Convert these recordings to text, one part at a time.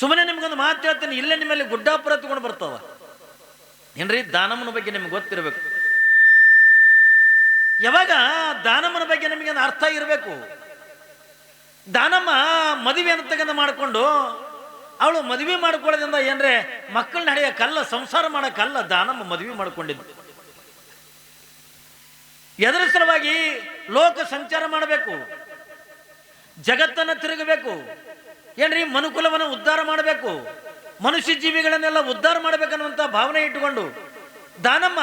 ಸುಮ್ಮನೆ ನಿಮ್ಗೊಂದು ಮಾತು ಹೇಳ್ತೀನಿ, ಇಲ್ಲೇ ನಿಮ್ಮಲ್ಲಿ ಗುಡ್ಡಾಪುರ ತಗೊಂಡು ಬರ್ತಾವ ಏನ್ರಿ. ದಾನಮ್ಮನ ಬಗ್ಗೆ ನಿಮ್ಗೆ ಗೊತ್ತಿರಬೇಕು. ಯಾವಾಗ ದಾನಮ್ಮನ ಬಗ್ಗೆ ನಿಮಗೆ ಅರ್ಥ ಇರಬೇಕು. ದಾನಮ್ಮ ಮದುವೆ ಅಂತ ಮಾಡಿಕೊಂಡು ಅವಳು ಮದುವೆ ಮಾಡ್ಕೊಳ್ಳೋದ್ರಿಂದ ಏನ್ರೆ ಮಕ್ಕಳನ್ನ ನಡೆಯಕ್ಕಲ್ಲ, ಸಂಸಾರ ಮಾಡಕ್ಕಲ್ಲ ದಾನಮ್ಮ ಮದುವೆ ಮಾಡ್ಕೊಂಡಿದ್ದು. ಎದರ ಸಲುವಾಗಿ? ಲೋಕ ಸಂಚಾರ ಮಾಡಬೇಕು, ಜಗತ್ತನ್ನು ತಿರುಗಬೇಕು ಏನ್ರಿ, ಮನುಕುಲವನ್ನು ಉದ್ಧಾರ ಮಾಡಬೇಕು, ಮನುಷ್ಯ ಜೀವಿಗಳನ್ನೆಲ್ಲ ಉದ್ಧಾರ ಮಾಡಬೇಕನ್ನುವಂಥ ಭಾವನೆ ಇಟ್ಟುಕೊಂಡು ದಾನಮ್ಮ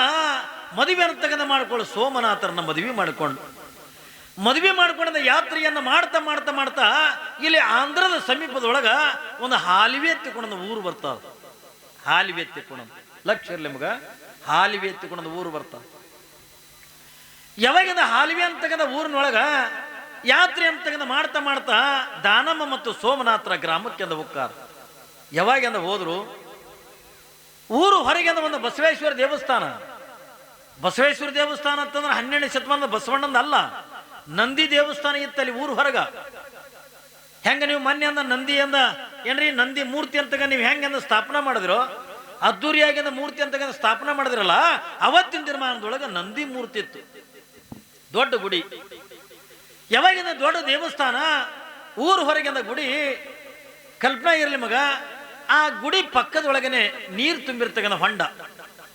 ಮದುವೆ ಅಂತ ಮಾಡಿಕೊಳ್ಳು ಸೋಮನಾಥರನ್ನ ಮದುವೆ ಮಾಡಿಕೊಂಡ ಯಾತ್ರೆಯನ್ನು ಮಾಡ್ತಾ ಮಾಡ್ತಾ ಮಾಡ್ತಾ ಇಲ್ಲಿ ಆಂಧ್ರದ ಸಮೀಪದೊಳಗ ಒಂದು ಹಾಲಿವೆ ಎತ್ತಿಕೊಂಡ ಊರು ಬರ್ತಾವ. ಹಾಲಿವೆ ಎತ್ತಿಕೊಂಡ ಲಕ್ಷ ಇರಲಿ ಮಗ, ಹಾಲಿವೆ ಎತ್ತಿಕೊಂಡ ಊರು ಬರ್ತಾವ. ಯಾವಾಗಿಂದ ಹಾಲಿವೆ ಅಂತಕ್ಕಂಥ ಊರಿನೊಳಗ ಯಾತ್ರೆ ಅಂತ ಮಾಡ್ತಾ ಮಾಡ್ತಾ ದಾನಮ್ಮ ಮತ್ತು ಸೋಮನಾಥರ ಗ್ರಾಮಕ್ಕೆ ಅಂದ ಹೋಗ್ತಾರ. ಯಾವಾಗಿಂದ ಹೋದ್ರು ಊರು ಹೊರಗೆ ಒಂದು ಬಸವೇಶ್ವರ ದೇವಸ್ಥಾನ. ಬಸವೇಶ್ವರ ದೇವಸ್ಥಾನ ಅಂತಂದ್ರೆ 12ನೇ ಶತಮಾನದ ಬಸವಣ್ಣಂದ ಅಲ್ಲ, ನಂದಿ ದೇವಸ್ಥಾನ ಇತ್ತಲ್ಲಿ ಊರು ಹೊರಗ. ಹೆಂಗ ನೀವು ಮೊನ್ನೆ ಅಂದ ನಂದಿ ಅಂದ ಏನ್ರಿ, ನಂದಿ ಮೂರ್ತಿ ಅಂತ ನೀವು ಹೆಂಗಂದ ಸ್ಥಾಪನಾ ಮಾಡಿದ್ರೋ, ಅದ್ದೂರಿಯಾಗಿಂದ ಮೂರ್ತಿ ಅಂತ ಸ್ಥಾಪನಾ ಮಾಡಿದ್ರಲ್ಲ, ಅವತ್ತಿನ ನಿರ್ಮಾಣದೊಳಗೆ ನಂದಿ ಮೂರ್ತಿ ಇತ್ತು, ದೊಡ್ಡ ಗುಡಿ. ಯಾವಾಗಿಂದ ದೊಡ್ಡ ದೇವಸ್ಥಾನ, ಊರು ಹೊರಗಿಂದ ಗುಡಿ. ಕಲ್ಪನಾ ಇರಲಿ ಮಗ, ಆ ಗುಡಿ ಪಕ್ಕದೊಳಗನೆ ನೀರು ತುಂಬಿರ್ತಕ್ಕಂಥ ಹೊಂಡ.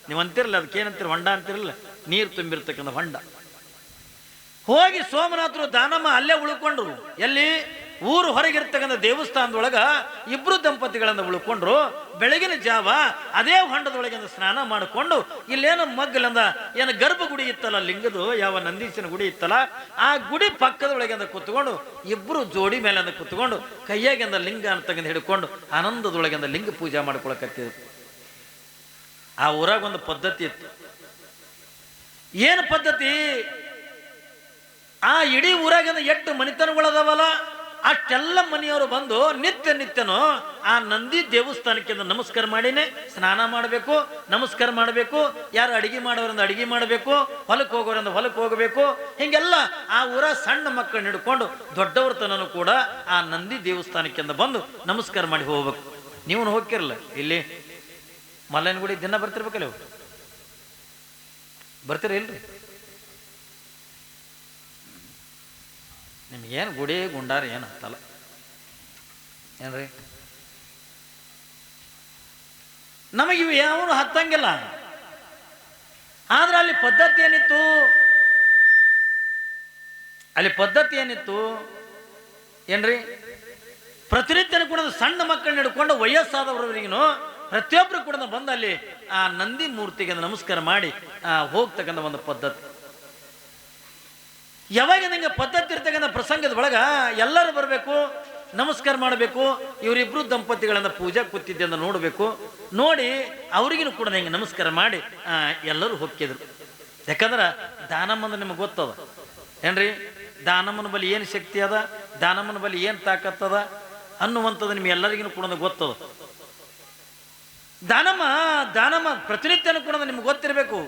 ನೀವು ಅಂತಿರಲ್ಲ ಅದಕ್ಕೇನಂತೀರ, ಹೊಂಡ ಅಂತಿರಲ್ಲ, ನೀರು ತುಂಬಿರ್ತಕ್ಕಂಥ ಹೊಂಡ. ಹೋಗಿ ಸೋಮನಾಥರು ದಾನಮ್ಮ ಅಲ್ಲೇ ಉಳ್ಕೊಂಡ್ರು. ಎಲ್ಲಿ? ಊರು ಹೊರಗಿರ್ತಕ್ಕಂಥ ದೇವಸ್ಥಾನದೊಳಗ ಇಬ್ರು ದಂಪತಿಗಳಿಂದ ಉಳ್ಕೊಂಡ್ರು. ಬೆಳಗಿನ ಜಾವ ಅದೇ ಹೊಂಡದೊಳಗಿಂದ ಸ್ನಾನ ಮಾಡಿಕೊಂಡು ಇಲ್ಲೇನು ಮಗ್ಗಲಿಂದ ಏನು ಗರ್ಭಗುಡಿ ಇತ್ತಲ್ಲ, ಲಿಂಗದು ಯಾವ ನಂದೀಶನ ಗುಡಿ ಇತ್ತಲ್ಲ, ಆ ಗುಡಿ ಪಕ್ಕದೊಳಗಿಂದ ಕುತ್ಕೊಂಡು ಇಬ್ರು ಜೋಡಿ ಮೇಲಿಂದ ಕುತ್ಕೊಂಡು ಕೈಯಾಗಿಂದ ಲಿಂಗ ಅಂತಕ್ಕಂಥ ಹಿಡ್ಕೊಂಡು ಆನಂದದೊಳಗಿಂದ ಲಿಂಗ ಪೂಜೆ ಮಾಡ್ಕೊಳಕತ್ತಿದ್ರು. ಆ ಊರಾಗ ಒಂದು ಪದ್ಧತಿ ಇತ್ತು. ಏನು ಪದ್ಧತಿ? ಆ ಇಡೀ ಊರಾಗಿಂದ 8 ಮನೆತನಗಳದಾವಲ್ಲ, ಅಷ್ಟೆಲ್ಲ ಮನೆಯವರು ಬಂದು ನಿತ್ಯನೂ ಆ ನಂದಿ ದೇವಸ್ಥಾನಕ್ಕೆ ನಮಸ್ಕಾರ ಮಾಡಿನೇ ಸ್ನಾನ ಮಾಡಬೇಕು, ನಮಸ್ಕಾರ ಮಾಡಬೇಕು. ಯಾರು ಅಡಿಗೆ ಮಾಡೋರಿಂದ ಅಡಿಗೆ ಮಾಡಬೇಕು, ಹೊಲಕ್ಕೆ ಹೋಗೋರಿಂದ ಹೊಲಕ್ಕೆ ಹೋಗಬೇಕು. ಹಿಂಗೆಲ್ಲ ಆ ಊರ ಸಣ್ಣ ಮಕ್ಕಳನ್ನ ಹಿಡ್ಕೊಂಡು ದೊಡ್ಡವ್ರ ತನೂ ಕೂಡ ಆ ನಂದಿ ದೇವಸ್ಥಾನಕ್ಕೆ ಬಂದು ನಮಸ್ಕಾರ ಮಾಡಿ ಹೋಗ್ಬೇಕು. ನೀವು ಹೋಗ್ತಿರಲ್ಲ, ಇಲ್ಲಿ ಮಲ್ಲನಗುಡಿ ದಿನ ಬರ್ತಿರ್ಬೇಕಲ್ಲ, ಬರ್ತೀರ ಇಲ್ರಿ? ನಿಮ್ಗೇನು ಗುಡಿ ಗುಂಡಾರ ಏನು ಅಂತಲ್ಲ ಏನ್ರಿ, ನಮಗಿವು ಯಾವನು ಹತ್ತಂಗಿಲ್ಲ. ಆದ್ರೆ ಅಲ್ಲಿ ಪದ್ಧತಿ ಏನಿತ್ತು ಏನ್ರಿ, ಪ್ರತಿನಿತ್ಯನ ಕೂಡ ಸಣ್ಣ ಮಕ್ಕಳನ್ನ ಹಿಡ್ಕೊಂಡು ವಯಸ್ಸಾದವರವರಿಗೂ ಪ್ರತಿಯೊಬ್ಬರು ಕೂಡ ಬಂದು ಅಲ್ಲಿ ಆ ನಂದಿ ಮೂರ್ತಿಗೆ ನಮಸ್ಕಾರ ಮಾಡಿ ಹೋಗ್ತಕ್ಕಂಥ ಒಂದು ಪದ್ಧತಿ. ಯಾವಾಗ ನಿಂಗೆ ಪದ್ಧತಿ ಇರ್ತಕ್ಕಂಥ ಪ್ರಸಂಗದ ಒಳಗ ಎಲ್ಲರೂ ಬರಬೇಕು, ನಮಸ್ಕಾರ ಮಾಡಬೇಕು. ಇವರಿಬ್ರು ದಂಪತಿಗಳನ್ನ ಪೂಜಾ ಕೂತಿದ್ದೆ ಅಂತ ನೋಡಬೇಕು. ನೋಡಿ ಅವ್ರಿಗೂ ಕೂಡ ಹಿಂಗೆ ನಮಸ್ಕಾರ ಮಾಡಿ ಎಲ್ಲರೂ ಹೋಗ್ತಿದ್ರು. ಯಾಕಂದ್ರೆ ದಾನಮ್ಮನ ನಿಮಗೆ ಗೊತ್ತದ ಏನ್ರಿ, ದಾನಮ್ಮನ ಬಳಿ ಏನು ಶಕ್ತಿ ಅದ, ದಾನಮ್ಮನ ಬಳಿ ಏನು ತಾಕತ್ತದ ಅನ್ನುವಂಥದ್ದು ನಿಮ್ಗೆ ಎಲ್ಲರಿಗೂ ಕೂಡ ಗೊತ್ತದ. ದಾನಮ್ಮ ಪ್ರತಿನಿತ್ಯನೂ ಕೂಡ ನಿಮ್ಗೆ ಗೊತ್ತಿರಬೇಕು.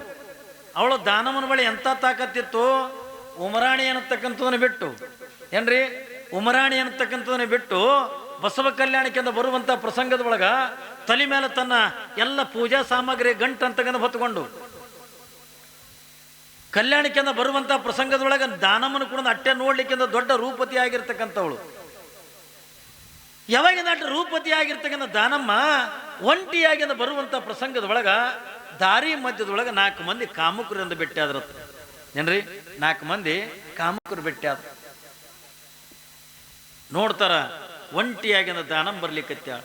ಅವಳು ದಾನಮ್ಮನ ಬಳಿ ಎಂಥ ತಾಕತ್ತಿತ್ತು. ಉಮರಾಣಿ ಅನ್ನತಕ್ಕಂಥದನ್ನ ಬಿಟ್ಟು ಏನ್ರಿ, ಉಮರಾಣಿ ಅನ್ನತಕ್ಕಂಥದನ್ನ ಬಿಟ್ಟು ಬಸವ ಕಲ್ಯಾಣಕ್ಕೆ ಬರುವಂಥ ಪ್ರಸಂಗದ ಒಳಗ ತಲೆ ಮೇಲೆ ತನ್ನ ಎಲ್ಲ ಪೂಜಾ ಸಾಮಗ್ರಿ ಗಂಟು ಅಂತಕ್ಕಂಥ ಹೊತ್ಕೊಂಡು ಕಲ್ಯಾಣಕ್ಕೆ ಬರುವಂಥ ಪ್ರಸಂಗದೊಳಗ ದಾನಮ್ಮನ ಕೂಡ ಅಟ್ಟೆ ನೋಡ್ಲಿಕ್ಕಿಂತ ದೊಡ್ಡ ರೂಪತಿ ಆಗಿರ್ತಕ್ಕಂಥವಳು. ಯಾವಾಗಿನ ಅಟ್ಟ ರೂಪತಿ ಆಗಿರ್ತಕ್ಕಂಥ ದಾನಮ್ಮ ಒಂಟಿಯಾಗಿಂದ ಬರುವಂಥ ಪ್ರಸಂಗದ ಒಳಗ ದಾರಿ ಮಧ್ಯದೊಳಗೆ 4 ಮಂದಿ ಕಾಮುಕರಿಂದ ಭೇಟಿ ಆದ್ರ ಏನ್ರಿ, 4 ಮಂದಿ ಕಾಮುಕರು ಭೇಟಿ ಆದ್ರ. ನೋಡ್ತಾರ ಒಂಟಿಯಾಗಿಂದ ದಾನಮ್ಮ ಬರ್ಲಿಕ್ಕತ್ಯ.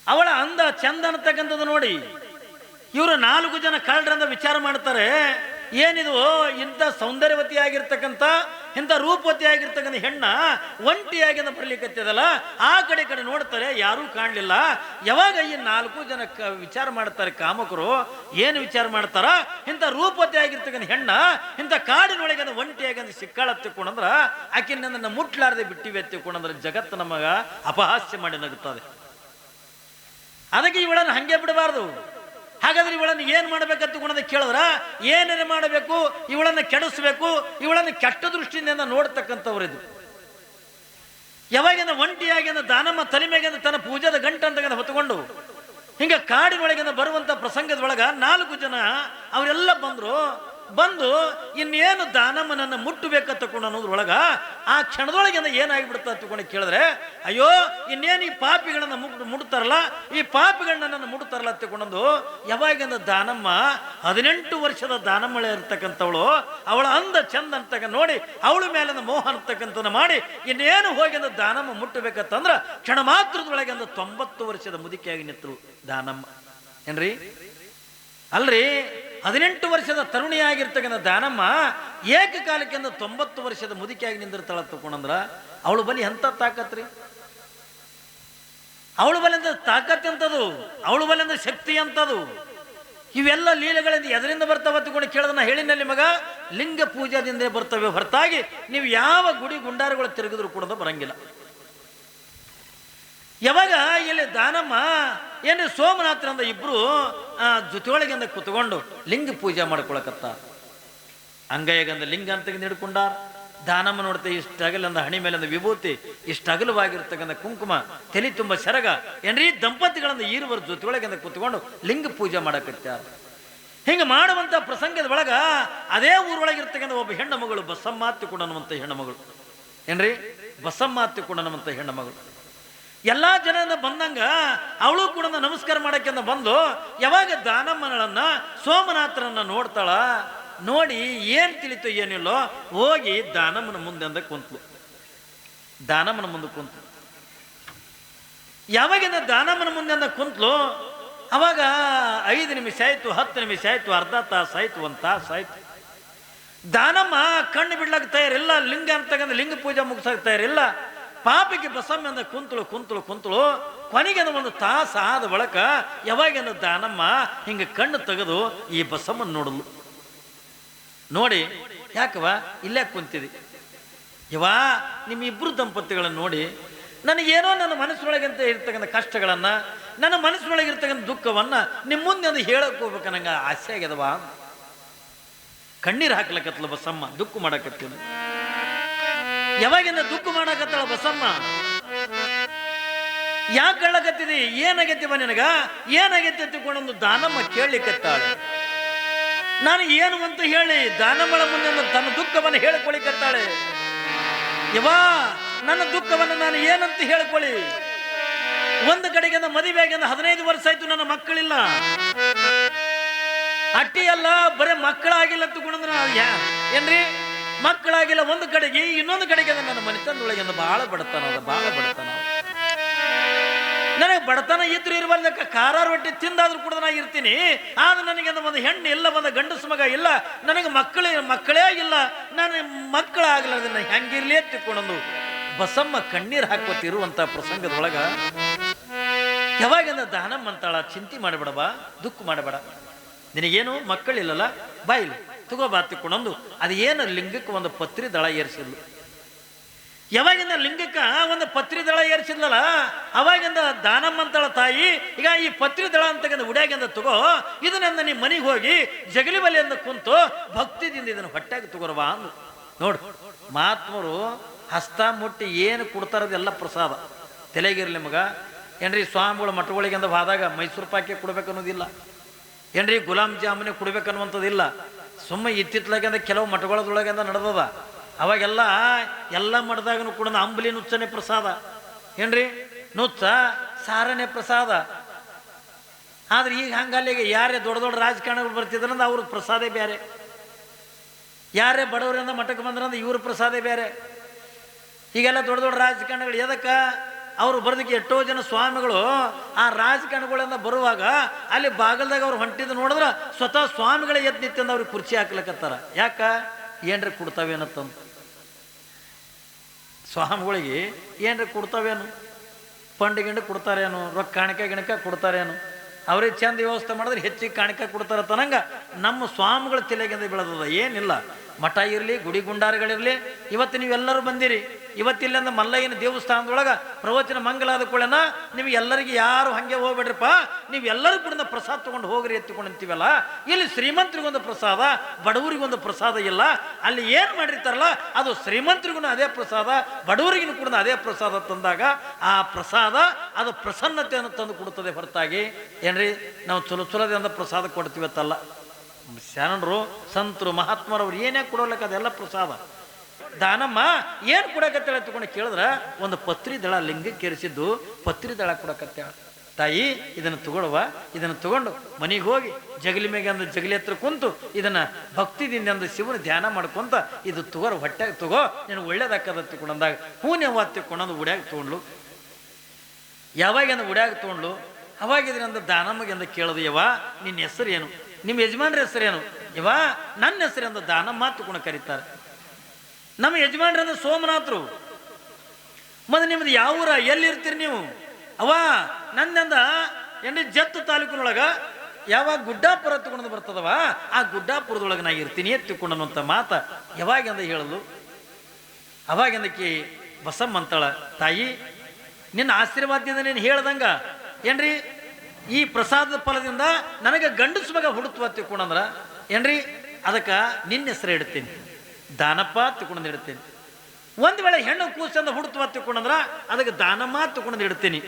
ಅವಳ ಅಂದ ಚಂದ ಅನ್ನತಕ್ಕಂಥದ್ದು ನೋಡಿ ಇವರು 4 ಜನ ಕಳ್ಳರಿಂದ ವಿಚಾರ ಮಾಡ್ತಾರೆ, ಏನಿದು ಇಂಥ ಸೌಂದರ್ಯವತಿ ಆಗಿರ್ತಕ್ಕಂಥ ಇಂಥ ರೂಪವತಿ ಆಗಿರ್ತಕ್ಕಂಥ ಹೆಣ್ಣ ಒಂಟಿಯಾಗಿಂದ ಬರ್ಲಿಕ್ಕತ್ತದಲ್ಲ. ಆ ಕಡೆ ನೋಡ್ತಾರೆ, ಯಾರೂ ಕಾಣಲಿಲ್ಲ. ಯಾವಾಗ ಈ 4 ಜನ ವಿಚಾರ ಮಾಡ್ತಾರೆ ಕಾಮಕರು, ಏನು ವಿಚಾರ ಮಾಡ್ತಾರ, ಇಂಥ ರೂಪವತಿ ಆಗಿರ್ತಕ್ಕಂಥ ಹೆಣ್ಣ ಇಂಥ ಕಾಡಿನೊಳಗೆ ಒಂಟಿಯಾಗಿ ಸಿಕ್ಕಾಳ ತಿಳ್ಕೊಂಡ್ರ ಆಕಿನ ಮುಟ್ಲಾರದೆ ಬಿಟ್ಟಿವೆ ತಿಳ್ಕೊಂಡ್ರೆ ಜಗತ್ತು ನಮಗ ಅಪಹಾಸ್ಯ ಮಾಡಿ ನಗುತ್ತದೆ. ಅದಕ್ಕೆ ಇವಳನ್ನು ಹಂಗೆ ಬಿಡಬಾರ್ದು. ಹಾಗಾದ್ರೆ ಇವಳನ್ನು ಏನ್ ಮಾಡ್ಬೇಕಂತ ಕೇಳಿದ್ರ ಏನೇನು ಮಾಡಬೇಕು, ಇವಳನ್ನು ಕೆಡಿಸ್ಬೇಕು, ಇವಳನ್ನು ಕೆಟ್ಟ ದೃಷ್ಟಿಯಿಂದ ನೋಡ್ತಕ್ಕಂಥವ್ರು ಇದು. ಯಾವಾಗಿಂದ ಒಂಟಿಯಾಗಿಂದ ದಾನಮ್ಮ ತಲೆಮೆಗಿಂದ ತನ್ನ ಪೂಜಾದ ಗಂಟೆ ಅಂತ ಹೊತ್ತುಕೊಂಡು ಹಿಂಗೆ ಕಾಡಿನೊಳಗಿಂದ ಬರುವಂಥ ಪ್ರಸಂಗದೊಳಗ 4 ಜನ ಅವರೆಲ್ಲ ಬಂದು ಇನ್ನೇನು ದಾನಮ್ಮನನ್ನು ಮುಟ್ಟಬೇಕ ತಕೊಂಡು ಅನ್ನೋದ್ರೊಳಗ ಆ ಕ್ಷಣದೊಳಗಿಂದ ಏನಾಗಿಬಿಡುತ್ತ ತಗೊಂಡು ಕೇಳಿದ್ರೆ, ಅಯ್ಯೋ ಇನ್ನೇನು ಈ ಪಾಪಿಗಳನ್ನ ಮುಡ್ತಾರಲ್ಲ, ಈ ಪಾಪಿಗಳನ್ನ ಮುಡ್ತಾರಲ್ಲ ತಗೊಂಡು ಯಾವಾಗಿಂದ ದಾನಮ್ಮ 18 ವರ್ಷದ ದಾನಮ್ಮಳೆ ಇರ್ತಕ್ಕಂಥವಳು ಅವಳ ಅಂದ ಚಂದ ಅಂತಕ್ಕ ನೋಡಿ ಅವಳ ಮೇಲಿನ ಮೋಹ ಅಂತಕ್ಕಂಥದ್ದು ಮಾಡಿ ಇನ್ನೇನು ಹೋಗಿಂದ ದಾನಮ್ಮ ಮುಟ್ಟಬೇಕಂತಂದ್ರ ಕ್ಷಣ ಮಾತ್ರದೊಳಗಿಂದ 90 ವರ್ಷದ ಮುದುಕಿಯಾಗಿ ನಿಂತರು ದಾನಮ್ಮ. ಏನ್ರಿ ಅಲ್ರಿ, 18 ವರ್ಷದ ತರುಣಿಯಾಗಿರ್ತಕ್ಕಂಥ ದಾನಮ್ಮ ಏಕಕಾಲಕ್ಕಿಂದ 90 ವರ್ಷದ ಮುದುಕಿಯಾಗಿ ನಿಂದಿರ್ತಾಳ ತಕೊಂಡಂದ್ರ ಅವಳು ಬಲಿ ಎಂತ ತಾಕತ್ರಿ, ಅವಳು ಬಲಿಂದ ತಾಕತ್ ಅಂತದು, ಅವಳು ಬಲಿಂದ ಶಕ್ತಿ ಅಂತದು. ಇವೆಲ್ಲ ಲೀಲೆಗಳಿಂದ ಎದರಿಂದ ಬರ್ತಾವ ತಗೊಂಡು ಕೇಳೋದನ್ನ ಹೇಳಿನಲ್ಲಿ ಮಗ, ಲಿಂಗ ಪೂಜಾದಿಂದ ಬರ್ತವೆ ಹೊರತಾಗಿ ನೀವು ಯಾವ ಗುಡಿ ಗುಂಡಾರಗಳು ತಿರುಗಿದ್ರು ಕೂಡ ಬರಂಗಿಲ್ಲ. ಯಾವಾಗ ಇಲ್ಲಿ ದಾನಮ್ಮ ಏನ್ರಿ ಸೋಮನಾಥರಂದ ಇಬ್ರು ಜೊತೆಯೊಳಗಿಂದ ಕುತ್ಕೊಂಡು ಲಿಂಗ ಪೂಜೆ ಮಾಡ್ಕೊಳಕತ್ತ. ಅಂಗೈಗಂದ ಲಿಂಗ ಅಂತ ಹಿಡ್ಕೊಂಡಾರ. ದಾನಮ್ಮ ನೋಡ್ತೆ ಇಷ್ಟಗಲಂದ ಹಣಿ ಮೇಲಿಂದ ವಿಭೂತಿ, ಇಷ್ಟಗಲವಾಗಿರ್ತಕ್ಕಂಥ ಕುಂಕುಮ, ತಲೆ ತುಂಬ ಸೆರಗ, ಏನ್ರಿ ದಂಪತಿಗಳಿಂದ ಈರುವರು ಜೊತೆಯೊಳಗಿಂದ ಕುತ್ಕೊಂಡು ಲಿಂಗ ಪೂಜೆ ಮಾಡಕತ್ತಾರ. ಹಿಂಗೆ ಮಾಡುವಂಥ ಪ್ರಸಂಗದ ಒಳಗ ಅದೇ ಊರೊಳಗಿರ್ತಕ್ಕಂಥ ಒಬ್ಬ ಹೆಣ್ಣು ಮಗಳು ಬಸಮ್ಮ ತಿಕೊಂಡನ್ನುವಂಥ ಹೆಣ್ಣು ಮಗಳು, ಏನ್ರಿ ಬಸಮ್ಮ ತಿಕೊಂಡನ್ನುವಂಥ ಹೆಣ್ಣು ಮಗಳು ಎಲ್ಲ ಜನರಿಂದ ಬಂದಂಗ ಅವಳು ಕೂಡ ನಮಸ್ಕಾರ ಮಾಡಕ್ಕಿಂತ ಬಂದು ಯಾವಾಗ ದಾನಮ್ಮನಳನ್ನ ಸೋಮನಾಥರನ್ನ ನೋಡ್ತಾಳ. ನೋಡಿ ಏನ್ ತಿಳಿತು ಏನಿಲ್ಲೋ ಹೋಗಿ ದಾನಮ್ಮನ ಮುಂದೆ ಅಂದ ಕುಂತ್ಲು. ದಾನಮ್ಮನ ಮುಂದೆ ಕುಂತ್ಲು. ಯಾವಾಗಿಂದ ದಾನಮ್ಮನ ಮುಂದೆ ಅಂದ ಕುಂತ್ಲು ಅವಾಗ 5 ನಿಮಿಷ ಆಯ್ತು, 10 ನಿಮಿಷ ಆಯ್ತು, ಅರ್ಧ ತಾಸು ಆಯ್ತು, 1 ತಾಸು ಆಯ್ತು. ದಾನಮ್ಮ ಕಣ್ಣು ಬಿಡ್ಲಕ್ಕ ತಯಾರಿಲ್ಲ, ಲಿಂಗ ಅಂತಕ್ಕಂಥ ಲಿಂಗ ಪೂಜೆ ಮುಗಿಸಕ್ ತಯಾರಿಲ್ಲ. ಪಾಪಿಗೆ ಬಸಮ್ಮ ಕುಂತಳು. ಕೊನೆಗೆ ಒಂದು ತಾಸ ಆದ ಬಳಿಕ ಯಾವಾಗೇನು ದಾನಮ್ಮ ಹಿಂಗೆ ಕಣ್ಣು ತೆಗೆದು ಈ ಬಸಮ್ಮನ ನೋಡಲು. ನೋಡಿ, ಯಾಕವ ಇಲ್ಲೇ ಕುಂತಿದಿ ಯವಾ, ನಿಮ್ಮಿಬ್ರು ದಂಪತಿಗಳನ್ನು ನೋಡಿ ನನಗೇನೋ ನನ್ನ ಮನಸ್ಸೊಳಗಂತ ಇರ್ತಕ್ಕಂಥ ಕಷ್ಟಗಳನ್ನ, ನನ್ನ ಮನಸ್ಸೊಳಗಿರ್ತಕ್ಕಂಥ ದುಃಖವನ್ನ ನಿಮ್ಮ ಮುಂದೆ ಅದು ಹೇಳಕ್ ಹೋಗ್ಬೇಕು ನಂಗೆ ಆಸೆ ಆಗ್ಯದವಾ. ಕಣ್ಣೀರು ಹಾಕ್ಲಕತ್ತಲ ಬಸಮ್ಮ, ದುಃಖ ಮಾಡಕತ್ತಿದ. ಯಾವಾಗಿಂದ ದುಃಖ ಮಾಡಕತ್ತಳ ಬಸಮ್ಮ. ಯಾಕೆ ಹೇಳಕತ್ತಿದಿ, ಏನಾಗೈತಿವ ನಿನಗ, ಏನಾಗೈತಿ ತಿಳ್ಕೊಂಡೊಂದು ದಾನಮ್ಮ ಕೇಳಲಿಕ್ಕತ್ತಾಳೆ. ನಾನು ಏನು ಅಂತ ಹೇಳಿ ದಾನಮ್ಮಳ ಮುಂದೆ ತನ್ನ ದುಃಖವನ್ನು ಹೇಳಿಕೊಳ್ಳಿಕತ್ತಾಳೆ. ಯವಾ, ನನ್ನ ದುಃಖವನ್ನು ನಾನು ಏನಂತ ಹೇಳಿಕೊಳ್ಳಿ. ಒಂದು ಕಡೆಗೆ ಮದುವೆಯಾಗಿ 15 ವರ್ಷ ಆಯ್ತು, ನನ್ನ ಮಕ್ಕಳಿಲ್ಲ. ಅಟ್ಟಿ ಅಲ್ಲ, ಬರೇ ಮಕ್ಕಳಾಗಿಲ್ಲ ತಗೊಂಡ್ರ ಏನ್ರಿ, ಮಕ್ಕಳಾಗಿಲ್ಲ ಒಂದು ಕಡೆಗೆ, ಇನ್ನೊಂದು ಕಡೆಗೆ ನನ್ನ ಮನೆತನದೊಳಗೆ ಬಹಳ ಬಡತನ ಅದ, ಬಹಳ ಬಡತನ. ನನಗೆ ಬಡತನ ಇದ್ರು ಇರುವಂತ ಖಾರ ರೊಟ್ಟಿ ತಿಂದಾದ್ರೂ ಕೂಡ ನಾ ಇರ್ತೀನಿ. ಆದ್ರೆ ನನಗೆ ಒಂದು ಹೆಣ್ಣು ಇಲ್ಲ, ಒಂದು ಗಂಡಸು ಮಗ ಇಲ್ಲ, ನನಗೆ ಮಕ್ಕಳೇ ಇಲ್ಲ, ನಾನು ಮಕ್ಕಳಾಗಲಾರ್ದನ್ನ ಹೆಂಗಿರ್ಲಿ ತಿಳ್ಕೊಂಡೊಂದು ಬಸಮ್ಮ ಕಣ್ಣೀರು ಹಾಕೋತಿರುವಂತ ಪ್ರಸಂಗದೊಳಗ ಯಾವಾಗಿಂದ ದಾನಮ್ಮ ಅಂತಾಳ, ಚಿಂತೆ ಮಾಡಬೇಡಬಾ, ದುಃಖ ಮಾಡಬೇಡ, ನಿನಗೇನು ಮಕ್ಕಳಿಲ್ಲಲ್ಲ, ಬಾಯಿಲಿ ತಗೋಬಾ ತಿಳ್ಕೊಂಡೊಂದು ಅದು ಏನು ಲಿಂಗಕ್ಕೆ ಒಂದು ಪತ್ರಿ ದಳ ಏರಿಸಿದ್ಲು. ಯಾವಾಗಿಂದ ಲಿಂಗಕ್ಕ ಒಂದು ಪತ್ರಿ ದಳ ಏರಿಸಿದ್ಲಲ್ಲ ಅವಾಗಿಂದ ದಾನಮ್ಮ ಅಂತಾಳ ತಾಯಿ, ಈಗ ಈ ಪತ್ರಿ ದಳ ಅಂತಕ್ಕಂಥ ಉಡ್ಯಾಗಿಂದ ತಗೋ, ಇದನ್ನ ನಿಮ್ಮ ಮನೆಗೆ ಹೋಗಿ ಜಗಲಿ ಬಲಿಯಿಂದ ಕುಂತು ಭಕ್ತಿದಿಂದ ಇದನ್ನು ಹೊಟ್ಟೆಗೆ ತಗೋರವಾ ಅಂದು. ನೋಡು, ಮಹಾತ್ಮರು ಹಸ್ತ ಮುಟ್ಟಿ ಏನು ಕೊಡ್ತಾರದೆಲ್ಲ ಪ್ರಸಾದ ತಲೆಗಿರ್ಲಿ ಮಗ. ಏನ್ರಿ ಸ್ವಾಮಿಗಳು ಮಠಗಳಿಗೆಂದ ಹೋದಾಗ ಮೈಸೂರು ಪಾಕಿ ಕೊಡ್ಬೇಕು ಅನ್ನೋದಿಲ್ಲ, ಏನ್ರಿ ಗುಲಾಬ್ ಜಾಮೂನೆ ಕೊಡ್ಬೇಕನ್ನುವಂಥದ್ದಿಲ್ಲ. ಸುಮ್ಮ ಇತ್ತಿತ್ಲಾಗಿಂದ ಕೆಲವು ಮಠಗಳದೊಳಗಿಂದ ನಡೆದದ. ಅವಾಗೆಲ್ಲ ಎಲ್ಲ ಮಠದಾಗನು ಕೂಡ ಅಂಬಲಿ ನುಚ್ಚನೆ ಪ್ರಸಾದ, ಏನ್ರಿ ನುಚ್ಚ ಸಾರನೆ ಪ್ರಸಾದ. ಆದ್ರೆ ಈಗ ಹಂಗಲ್ಲಿಗೆ ಯಾರೇ ದೊಡ್ಡ ದೊಡ್ಡ ರಾಜಕಾರಣಿಗಳು ಬರ್ತಿದ್ರಂದ ಅವ್ರ ಪ್ರಸಾದೇ ಬೇರೆ, ಯಾರೇ ಬಡವರಿಂದ ಮಠಕ್ಕೆ ಬಂದ್ರಂದ ಇವ್ರ ಪ್ರಸಾದೇ ಬೇರೆ. ಈಗೆಲ್ಲ ದೊಡ್ಡ ದೊಡ್ಡ ರಾಜಕಾರಣಿಗಳು ಎದಕ್ಕೆ ಅವರು ಬರೋದಕ್ಕೆ ಎಷ್ಟೋ ಜನ ಸ್ವಾಮಿಗಳು ಆ ರಾಜಕಾರಣಿಗಳಿಂದ ಬರುವಾಗ ಅಲ್ಲಿ ಬಾಗಲ್ದಾಗ ಅವ್ರು ಹೊಂಟಿದ್ದು ನೋಡಿದ್ರೆ ಸ್ವತಃ ಸ್ವಾಮಿಗಳೇ ಎದ್ದು ನಿಂತಂದು ಅವ್ರಿಗೆ ಕುರ್ಚಿ ಹಾಕ್ಲಕತ್ತಾರ. ಯಾಕ ಏನ್ರಿ ಕೊಡ್ತಾವೇನತ್ತಂತ, ಸ್ವಾಮಿಗಳಿಗೆ ಏನ್ರಿ ಕೊಡ್ತಾವೇನು, ಫಂಡ್ ಗಿಂಡು ಕೊಡ್ತಾರೇನು, ರೊಕ್ಕ ಕಾಣಿಕೆ ಗಿಣಕ ಕೊಡ್ತಾರೇನು, ಅವ್ರಿಗೆ ಚಂದ ವ್ಯವಸ್ಥೆ ಮಾಡಿದ್ರೆ ಹೆಚ್ಚಿಗೆ ಕಾಣಿಕೆ ಕೊಡ್ತಾರ ತನಂಗ ನಮ್ಮ ಸ್ವಾಮಿಗಳ ತಲೆಗಿಂದ ಬೆಳೆದದ. ಏನಿಲ್ಲ, ಮಠ ಇರಲಿ, ಗುಡಿ ಗುಂಡಾರಗಳಿರಲಿ, ಇವತ್ತು ನೀವೆಲ್ಲರೂ ಬಂದಿರಿ. ಇವತ್ತಿಲ್ಲಂದ ಮಲ್ಲಯ್ಯನ ದೇವಸ್ಥಾನದೊಳಗೆ ಪ್ರವಚನ ಮಂಗಲಾದ ಕೂಡನ ನಿಮಗೆಲ್ಲರಿಗೆ ಯಾರು ಹಾಗೆ ಹೋಗ್ಬೇಡ್ರಿಪ್ಪ, ನೀವೆಲ್ಲರೂ ಕೂಡ ಪ್ರಸಾದ ತೊಗೊಂಡು ಹೋಗ್ರಿ ಎತ್ತಿಕೊಂಡು ಅಂತೀವಲ್ಲ. ಇಲ್ಲಿ ಶ್ರೀಮಂತರಿಗೊಂದು ಪ್ರಸಾದ, ಬಡವರಿಗೊಂದು ಪ್ರಸಾದ ಇಲ್ಲ. ಅಲ್ಲಿ ಏನು ಮಾಡಿರ್ತಾರಲ್ಲ ಅದು ಶ್ರೀಮಂತರಿಗೂ ಅದೇ ಪ್ರಸಾದ, ಬಡವರಿಗೂ ಕೂಡ ಅದೇ ಪ್ರಸಾದ ತಂದಾಗ ಆ ಪ್ರಸಾದ ಅದು ಪ್ರಸನ್ನತೆಯನ್ನು ತಂದು ಕೊಡುತ್ತದೆ ಹೊರತಾಗಿ ಏನ್ರಿ ನಾವು ಚಲೋದಿಂದ ಪ್ರಸಾದ ಕೊಡ್ತೀವತ್ತಲ್ಲ. ಶರಣರು, ಸಂತರು, ಮಹಾತ್ಮರವ್ರು ಏನೇ ಕೊಡೋಲಕ್ಕ ಅದೆಲ್ಲ ಪ್ರಸಾದ. ದಾನಮ್ಮ ಏನು ಕೊಡಕತ್ತೇಳ ತಗೊಂಡು ಕೇಳಿದ್ರೆ ಒಂದು ಪತ್ರಿ ದಳ ಲಿಂಗಕ್ಕೆ ಏರಿಸಿದ್ದು ಪತ್ರಿ ದಳ ಕೊಡಕತ್ತೇಳ. ತಾಯಿ ಇದನ್ನು ತಗೊಳ್ಳುವ, ಇದನ್ನು ತಗೊಂಡು ಮನೆಗೆ ಹೋಗಿ ಜಗಲಿ ಮೇಲೆ ಅಂದು ಜಗಲಿ ಹತ್ರ ಕುಂತು ಇದನ್ನು ಭಕ್ತಿದಿಂದ ಅಂದು ಶಿವನ ಧ್ಯಾನ ಮಾಡ್ಕೊಂತ ಇದು ತಗೋರು ಹೊಟ್ಟೆಗೆ ತಗೋ ನೀನು ಒಳ್ಳೇದಾಕದ ತಿಳ್ಕೊಂಡಂದಾಗ ಹೂನ್ಯವ ತಿಳ್ಕೊಂಡಂದು ಉಡ್ಯಾಗ ತೊಗೊಂಡ್ಲು. ಯಾವಾಗ ಉಡ್ಯಾಗ ತೊಗೊಂಡ್ಲು ಅವಾಗಿದ್ರಿಂದ ದಾನಮ್ಮಗೆ ಅಂದ ಕೇಳೋದು, ಯವ್ವ ನಿನ್ನ ಹೆಸರು ಏನು, ನಿಮ್ಮ ಯಜಮಾನ್ರ ಹೆಸರೇನು? ಯವ್ವ ನನ್ನ ಹೆಸರಿಂದ ದಾನಮ್ಮ ತಿಳ್ಕೊಂಡು ಕರೀತಾರೆ. ನಮ್ಮ ಯಜಮಾನ್ರಂದ್ರೆ ಸೋಮನಾಥರು. ಮತ್ತೆ ನಿಮ್ದು ಯಾವ ಊರ, ಎಲ್ಲಿರ್ತೀರಿ ನೀವು? ಅವ ನನ್ನಂದ ಎಣ್ಣೆ ಜತ್ತು ತಾಲೂಕಿನೊಳಗ ಯಾವಾಗ ಗುಡ್ಡಾಪುರ ತಗೊಂಡು ಬರ್ತದವ, ಆ ಗುಡ್ಡಾಪುರದೊಳಗೆ ನಾ ಇರ್ತೀನಿ ಎತ್ತಿಕೊಂಡನ್ನುವಂಥ ಮಾತ ಯಾವಾಗಿಂದ ಹೇಳಲು. ಅವಾಗಿಂದಕ್ಕೆ ಬಸಮ್ಮ ಅಂತಾಳ, ತಾಯಿ ನಿನ್ನ ಆಶೀರ್ವಾದದಿಂದ ನೀನು ಹೇಳ್ದಂಗ ಏನ್ರಿ ಈ ಪ್ರಸಾದದ ಫಲದಿಂದ ನನಗೆ ಗಂಡಸು ಮಗ ಹುಡುತ್ವ ತಿಳ್ಕೊಂಡಂದ್ರ ಏನ್ರಿ ಅದಕ್ಕೆ ನಿನ್ನ ಹೆಸರು ಇಡ್ತೀನಿ, ದಾನಪ್ಪ ತಿಳ್ಕೊಂಡು ಇಡ್ತೀನಿ. ಒಂದು ವೇಳೆ ಹೆಣ್ಣು ಕೂಸಂದ ಹುಡುತ್ವ ತಿಳ್ಕೊಂಡಂದ್ರ ಅದಕ್ಕೆ ದಾನಮ್ಮ ತಿಳ್ಕೊಂಡು ಇಡ್ತೀನಿ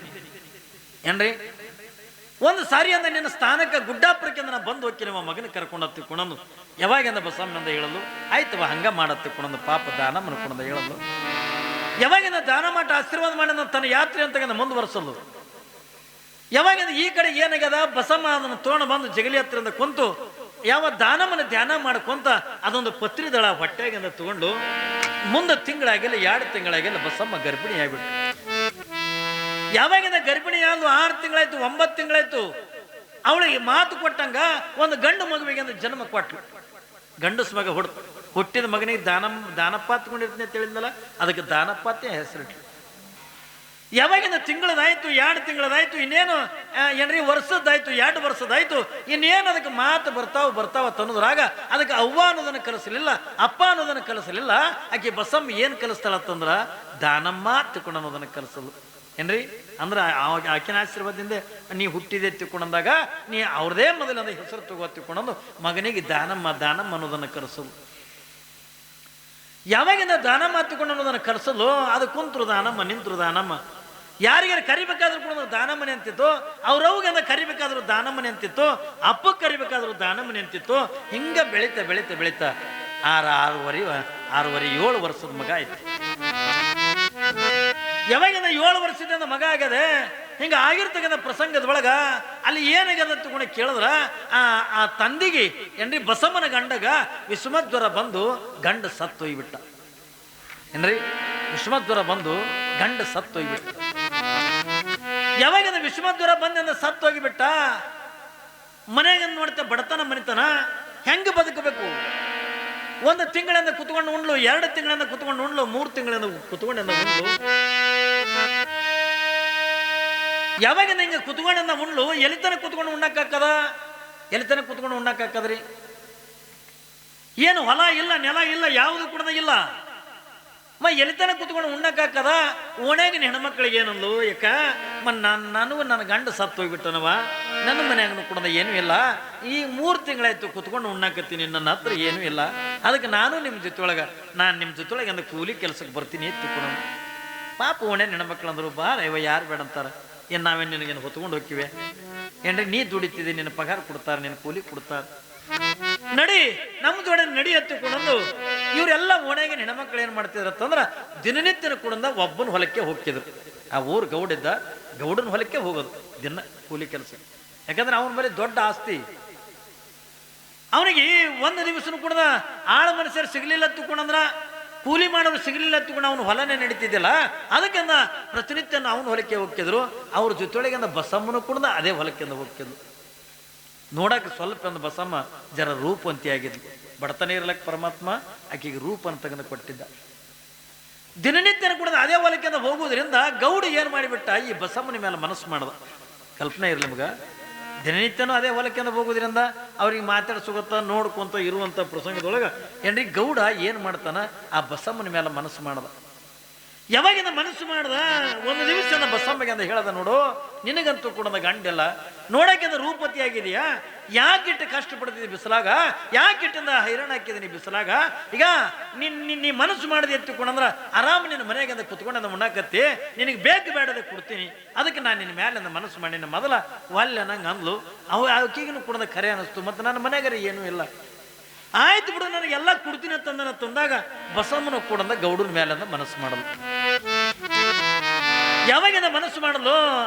ಏನ್ರಿ. ಒಂದು ಸಾರಿ ಅಂದ ನಿನ್ನ ಸ್ಥಾನಕ್ಕೆ ಗುಡ್ಡಾಪುರಕ್ಕೆ ನಾ ಬಂದು ಹೋಗಿ ನಿಮ್ಮ ಮಗನ ಕರ್ಕೊಂಡು ತಿಳ್ಕೊಂಡು ಯಾವಾಗಿಂದ ಬಸಮ್ಮನಿಂದ ಹೇಳಲು, ಆಯ್ತವ ಹಂಗ ಮಾಡತ್ ತಿಳ್ಕೊಂಡು ಪಾಪ ದಾನಮ್ಮನ ಕೊಂಡ ಹೇಳಲು. ಯಾವಾಗಿಂದ ದಾನ ಮಾಟ ಆಶೀರ್ವಾದ ಮಾಡಿ ತನ್ನ ಯಾತ್ರೆ ಅಂತ ಮುಂದುವರೆಸಲು. ಯಾವಾಗಿಂದ ಈ ಕಡೆ ಏನಾಗ್ಯದ ಬಸಮ್ಮ ಅದನ್ನು ತೋಣ ಬಂದು ಜಗಲಿ ಹತ್ತಿರದ ಕುಂತು ಯಾವ ದಾನಮ್ಮನ ಧ್ಯಾನ ಮಾಡ್ಕೊಂತ ಅದೊಂದು ಪತ್ರಿ ದಳ ಹೊಟ್ಟೆಗಿಂದ ತಗೊಂಡು ಮುಂದೆ ತಿಂಗಳಾಗಿಲ್ಲ 2 ತಿಂಗಳಾಗಿಲ್ಲ ಬಸಮ್ಮ ಗರ್ಭಿಣಿ ಆಗ್ಬಿಟ್ಟು. ಯಾವಾಗಿಂದ ಗರ್ಭಿಣಿ ಆದ್ಲು 6 ತಿಂಗಳಾಯ್ತು, 9 ತಿಂಗಳಾಯ್ತು. ಅವಳಿಗೆ ಮಾತು ಕೊಟ್ಟಂಗ ಒಂದು ಗಂಡು ಮಗುವಿಗೆ ಜನ್ಮ ಕೊಟ್ಲು. ಗಂಡಸ ಮಗ ಹುಟ್ಟಿದ ಮಗನಿಗೆ ದಾನಪ್ಪ ತಗೊಂಡಿರ್ತೀನಿ ಅಂತ ಹೇಳಿದ್ನಲ್ಲ, ಅದಕ್ಕೆ ದಾನಪ್ಪತ್ತೆ ಹೆಸರಿಟ್ಲು. ಯಾವಾಗಿಂದ ತಿಂಗಳದಾಯ್ತು, 2 ತಿಂಗಳದಾಯ್ತು, ಇನ್ನೇನು ಏನ್ರಿ ವರ್ಷದ್ದಾಯ್ತು, 2 ವರ್ಷದಾಯ್ತು, ಇನ್ನೇನು ಅದಕ್ಕೆ ಮಾತು ಬರ್ತಾವ ತನ್ನೋದ್ರಾಗ ಅದಕ್ಕೆ ಅವ್ವ ಅನ್ನೋದನ್ನು ಕಲಿಸಲಿಲ್ಲ, ಅಪ್ಪ ಅನ್ನೋದನ್ನು ಕಲಿಸಲಿಲ್ಲ. ಆಕೆ ಬಸಮ್ಮ ಏನು ಕಲಿಸ್ತಾಳತ್ತಂದ್ರ ದಾನಮ್ಮ ತಿಳ್ಕೊಂಡು ಅನ್ನೋದನ್ನು ಕಲಿಸಲು ಏನ್ರಿ. ಅಂದ್ರೆ ಆಕಿನ ಆಶೀರ್ವಾದದಿಂದ ನೀ ಹುಟ್ಟಿದೆ ತಿಳ್ಕೊಂಡಂದಾಗ ನೀ ಅವ್ರದೇ ಮೊದಲಂದ ಹೆಸರು ತಗೋ ತಿಳ್ಕೊಂಡು ಮಗನಿಗೆ ದಾನಮ್ಮ ಅನ್ನೋದನ್ನು ಕಲಿಸಲು. ಯಾವಾಗಿಂದ ದಾನಮ್ಮ ತಿಳ್ಕೊಂಡು ಅನ್ನೋದನ್ನು ಕಲಿಸಲು ಅದು ಕುಂತರು ದಾನಮ್ಮ, ನಿಂತರು ದಾನಮ್ಮ. ಯಾರಿಗಾರು ಕರಿಬೇಕಾದ್ರೂ ಕೂಡ ದಾನಮ್ಮನೆ ಅಂತಿತ್ತು, ಅವ್ರವ್ಗೆ ಕರಿಬೇಕಾದ್ರೂ ದಾನಮ್ಮನೆ ಅಂತಿತ್ತು, ಅಪ್ಪಕ್ಕೆ ಕರಿಬೇಕಾದ್ರೂ ದಾನಮ್ಮನೆ ಅಂತಿತ್ತು. ಹಿಂಗೆ ಬೆಳೀತಾ ಬೆಳೀತಾ ಬೆಳೀತಾ 6 7 ವರ್ಷದ ಮಗ ಆಯ್ತು. ಯಾವಾಗಿಂದ 7 ವರ್ಷದಿಂದ ಮಗ ಆಗದೆ ಹಿಂಗೆ ಆಗಿರ್ತಕ್ಕಂಥ ಪ್ರಸಂಗದೊಳಗ ಅಲ್ಲಿ ಏನಾಗ್ಯದ ತಗೊಂಡು ಕೇಳಿದ್ರ ಆ ತಂದಿಗೆ ಏನ್ರಿ ಬಸಮ್ಮನ ಗಂಡಗ ವಿಷಮಜ್ವರ ಬಂದು ಗಂಡ ಸತ್ತೊಯ್ಬಿಟ್ಟ ಏನ್ರಿ. ವಿಷಮಜ್ವರ ಬಂದು ಗಂಡ ಸತ್ತೊಯ್ಬಿಟ್ಟ. ಯಾವಾಗಿಂದ ವಿಷಮಜ್ವರ ಬಂದಿಂದ ಸತ್ತೋಗಿಬಿಟ್ಟ, ಮನೆಯಾಗ ನೋಡ್ತಾ ಬಡತನ ಮನಿತನ ಹೆಂಗೆ ಬದುಕಬೇಕು. 1 ತಿಂಗಳಿಂದ ಕುತ್ಕೊಂಡು ಉಣ್ಲು, 2 ತಿಂಗಳಿಂದ ಕುತ್ಕೊಂಡು ಉಣ್ಲು, 3 ತಿಂಗಳಿಂದ ಕುತ್ಕೊಂಡಿಂದ ಉಣ್ಲು. ಯಾವಾಗಿಂದ ಹಿಂಗೆ ಕುತ್ಕೊಂಡಿಂದ ಉಣ್ಲು ಎಲಿತನ ಕುತ್ಕೊಂಡು ಉಣ್ಣಕ್ಕಾಕದ, ಎಲಿತನ ಕುತ್ಕೊಂಡು ಉಣ್ಣಕ್ಕಾಕದ್ರಿ. ಏನು ಹೊಲ ಇಲ್ಲ, ನೆಲ ಇಲ್ಲ, ಯಾವುದು ಕೂಡ ಇಲ್ಲ. ಎಲಿತನ ಕುತ್ಕೊಂಡು ಉಣ್ಣಕ್ಕಾಕದ. ಓಣ್ಯಾಗಿನ ಹೆಣ್ಮಕ್ಳಿಗೆ ಏನಂದ್ಲು, ಯಾಕ ನನಗೂ ನನ್ನ ಗಂಡ ಸತ್ತು ಹೋಗ್ಬಿಟ್ಟನವ, ನನ್ನ ಮನ್ಯಾಗ ಕೂಡ ಏನೂ ಇಲ್ಲ, ಈ 3 ತಿಂಗಳಾಯ್ತು ಕುತ್ಕೊಂಡು ಉಣ್ಣಾಕತ್ತೀನಿ, ನನ್ನ ಹತ್ರ ಏನೂ ಇಲ್ಲ, ಅದಕ್ಕೆ ನಾನು ನಿಮ್ಮ ಜೊತೆಯೊಳಗೆ ಅಂದ ಕೂಲಿ ಕೆಲಸಕ್ಕೆ ಬರ್ತೀನಿ ಎತ್ತಿಕೊಂಡು. ಪಾಪ ಓಣ್ಯಾನ ಹೆಣ್ಮಕ್ಳು ಅಂದರು, ಬಾ ಇವ ಯಾರು ಬೇಡ ಅಂತಾರ, ಏನು ನಾವೇನು ನಿನಗೇನು ಹೊತ್ಕೊಂಡು ಹೋಗ್ತೀವಿ ಏನ್ರಿ, ನೀ ದುಡಿತಿದ್ದಿ, ನಿನ್ನ ಪಗಾರ ಕೊಡ್ತಾರೆ, ನಿನ್ನ ಕೂಲಿ ಕೊಡ್ತಾರೆ, ನಡಿ ನಮ್ಮ ಜೋಡೆ ನಡಿ ಎತ್ತಿಕೊಂಡು. ಇವರೆಲ್ಲ ಓಣ್ಯಾಗಿನ ಹೆಣ್ಮಕ್ಳು ಏನು ಮಾಡ್ತಿದ್ರಂತಂದ್ರೆ ದಿನನಿತ್ಯನ ಕೂಡ ಒಬ್ಬನ ಹೊಲಕ್ಕೆ ಹೋಗ್ತಿದ್ರು. ಆ ಊರು ಗೌಡಿದ್ದ, ಗೌಡನ ಹೊಲಕ್ಕೆ ಹೋಗೋದು ದಿನ ಕೂಲಿ ಕೆಲಸ. ಯಾಕಂದ್ರೆ ಅವನ ಮೇಲೆ ದೊಡ್ಡ ಆಸ್ತಿ. ಅವನಿಗೆ 1 ದಿವಸನೂ ಕೂಡ ಆಳ ಮನುಷ್ಯರು ಸಿಗಲಿಲ್ಲ ತಿಳ್ಕೊಂಡಂದ್ರ, ಕೂಲಿ ಮಾಡೋರು ಸಿಗಲಿಲ್ಲ ತಿಳ್ಕೊಂಡು ಅವನು ಹೊಲನೇ ನಡೀತಿದ್ದಿಲ್ಲ. ಅದಕ್ಕೆ ಪ್ರತಿನಿತ್ಯ ಅವನ ಹೊಲಕ್ಕೆ ಹೋಗ್ತಿದ್ರು. ಅವ್ರ ಜೊತೆಯೊಳಗೆ ಬಸಮ್ಮನು ಕೂಡ ಅದೇ ಹೊಲಕ್ಕೆ ಹೋಗ್ತಿದ್ರು. ನೋಡಕ್ಕೆ ಸ್ವಲ್ಪ ಒಂದು ಬಸಮ್ಮ ಜರ ರೂಪವಂತಿ ಆಗಿದ್ಲು. ಬಡತನ ಇರ್ಲಕ್ಕೆ ಪರಮಾತ್ಮ ಆಕೆಗೆ ರೂಪನ ತೆಗೆದು ಕೊಟ್ಟಿದ್ದ. ದಿನನಿತ್ಯನ ಕೂಡ ಅದೇ ಹೊಲಕ್ಕೆ ಹೋಗುವುದರಿಂದ ಗೌಡ ಏನು ಮಾಡಿಬಿಟ್ಟ, ಈ ಬಸಮ್ಮನ ಮೇಲೆ ಮನಸ್ಸು ಮಾಡ್ದ. ಕಲ್ಪನೆ ಇರಲಿ ಮಗ, ದಿನನಿತ್ಯನೂ ಅದೇ ಹೊಲಕ್ಕೆಂದು ಹೋಗೋದ್ರಿಂದ ಅವ್ರಿಗೆ ಮಾತಾಡ್ಸುಗತ್ತ ನೋಡ್ಕೊಂತ ಇರುವಂಥ ಪ್ರಸಂಗದೊಳಗೆ ಏನ್ರಿ ಗೌಡ ಏನು ಮಾಡ್ತಾನ, ಆ ಬಸಮ್ಮನ ಮೇಲೆ ಮನಸ್ಸು ಮಾಡ್ದ. ಯಾವಾಗಿಂದ ಮನಸ್ಸು ಮಾಡ್ದ, ಒಂದು ದಿವಸ ಬಸಮ್ಮಗೆ ಅಂತ ಹೇಳ್ದ, ನೋಡು ನಿನಗಂತೂ ಕೂಡ ಗಂಡೆಲ್ಲ ನೋಡಕ್ಕಿಂತ ರೂಪತಿ ಆಗಿದೆಯಾ, ಯಾಕಿಟ್ಟು ಕಷ್ಟಪಡ್ತಿದ್ದಿ ಬಿಸಿಲಾಗ, ಯಾಕಿಟ್ಟಿಂದ ಹೈರಾಣ ಹಾಕಿದ್ದೀನಿ ಬಿಸಿಲಾಗ, ಈಗ ನೀ ಮನಸ್ಸು ಮಾಡಿದೆ ಎತ್ತಿಕೊಂಡಂದ್ರ ಆರಾಮ ನಿನ್ನ ಮನೆಯಾಗಿಂದ ಕುತ್ಕೊಂಡ ಉಣ್ಣಾಕತ್ತಿ, ನಿನಗೆ ಬೇಕು ಬೇಡದೆ ಕೊಡ್ತೀನಿ, ಅದಕ್ಕೆ ನಾನು ನಿನ್ನ ಮ್ಯಾಲಿಂದ ಮನಸ್ಸು ಮಾಡಿ ಮೊದಲ ವಾಲ್ಯ ನಂಗೆ ಅಂದ್ಲು. ಆಕೆಗೂ ಕೂಡ ಖರೆ ಅನಿಸ್ತು, ಮತ್ತು ನನ್ನ ಮನೆಗಾರ ಏನೂ ಇಲ್ಲ, ಆಯ್ತು ಬಿಡು ನನಗೆಲ್ಲ ಕೊಡ್ತೀನಿ ಅಂತಂದನ ತಂದಾಗ ಬಸಮ್ಮನ ಕೂಡ ಗೌಡನ ಮೇಲಿಂದ ಮನಸ್ಸು ಮಾಡಲು. ಯಾವಾಗಿಂದ ಮನಸ್ಸು ಮಾಡಲು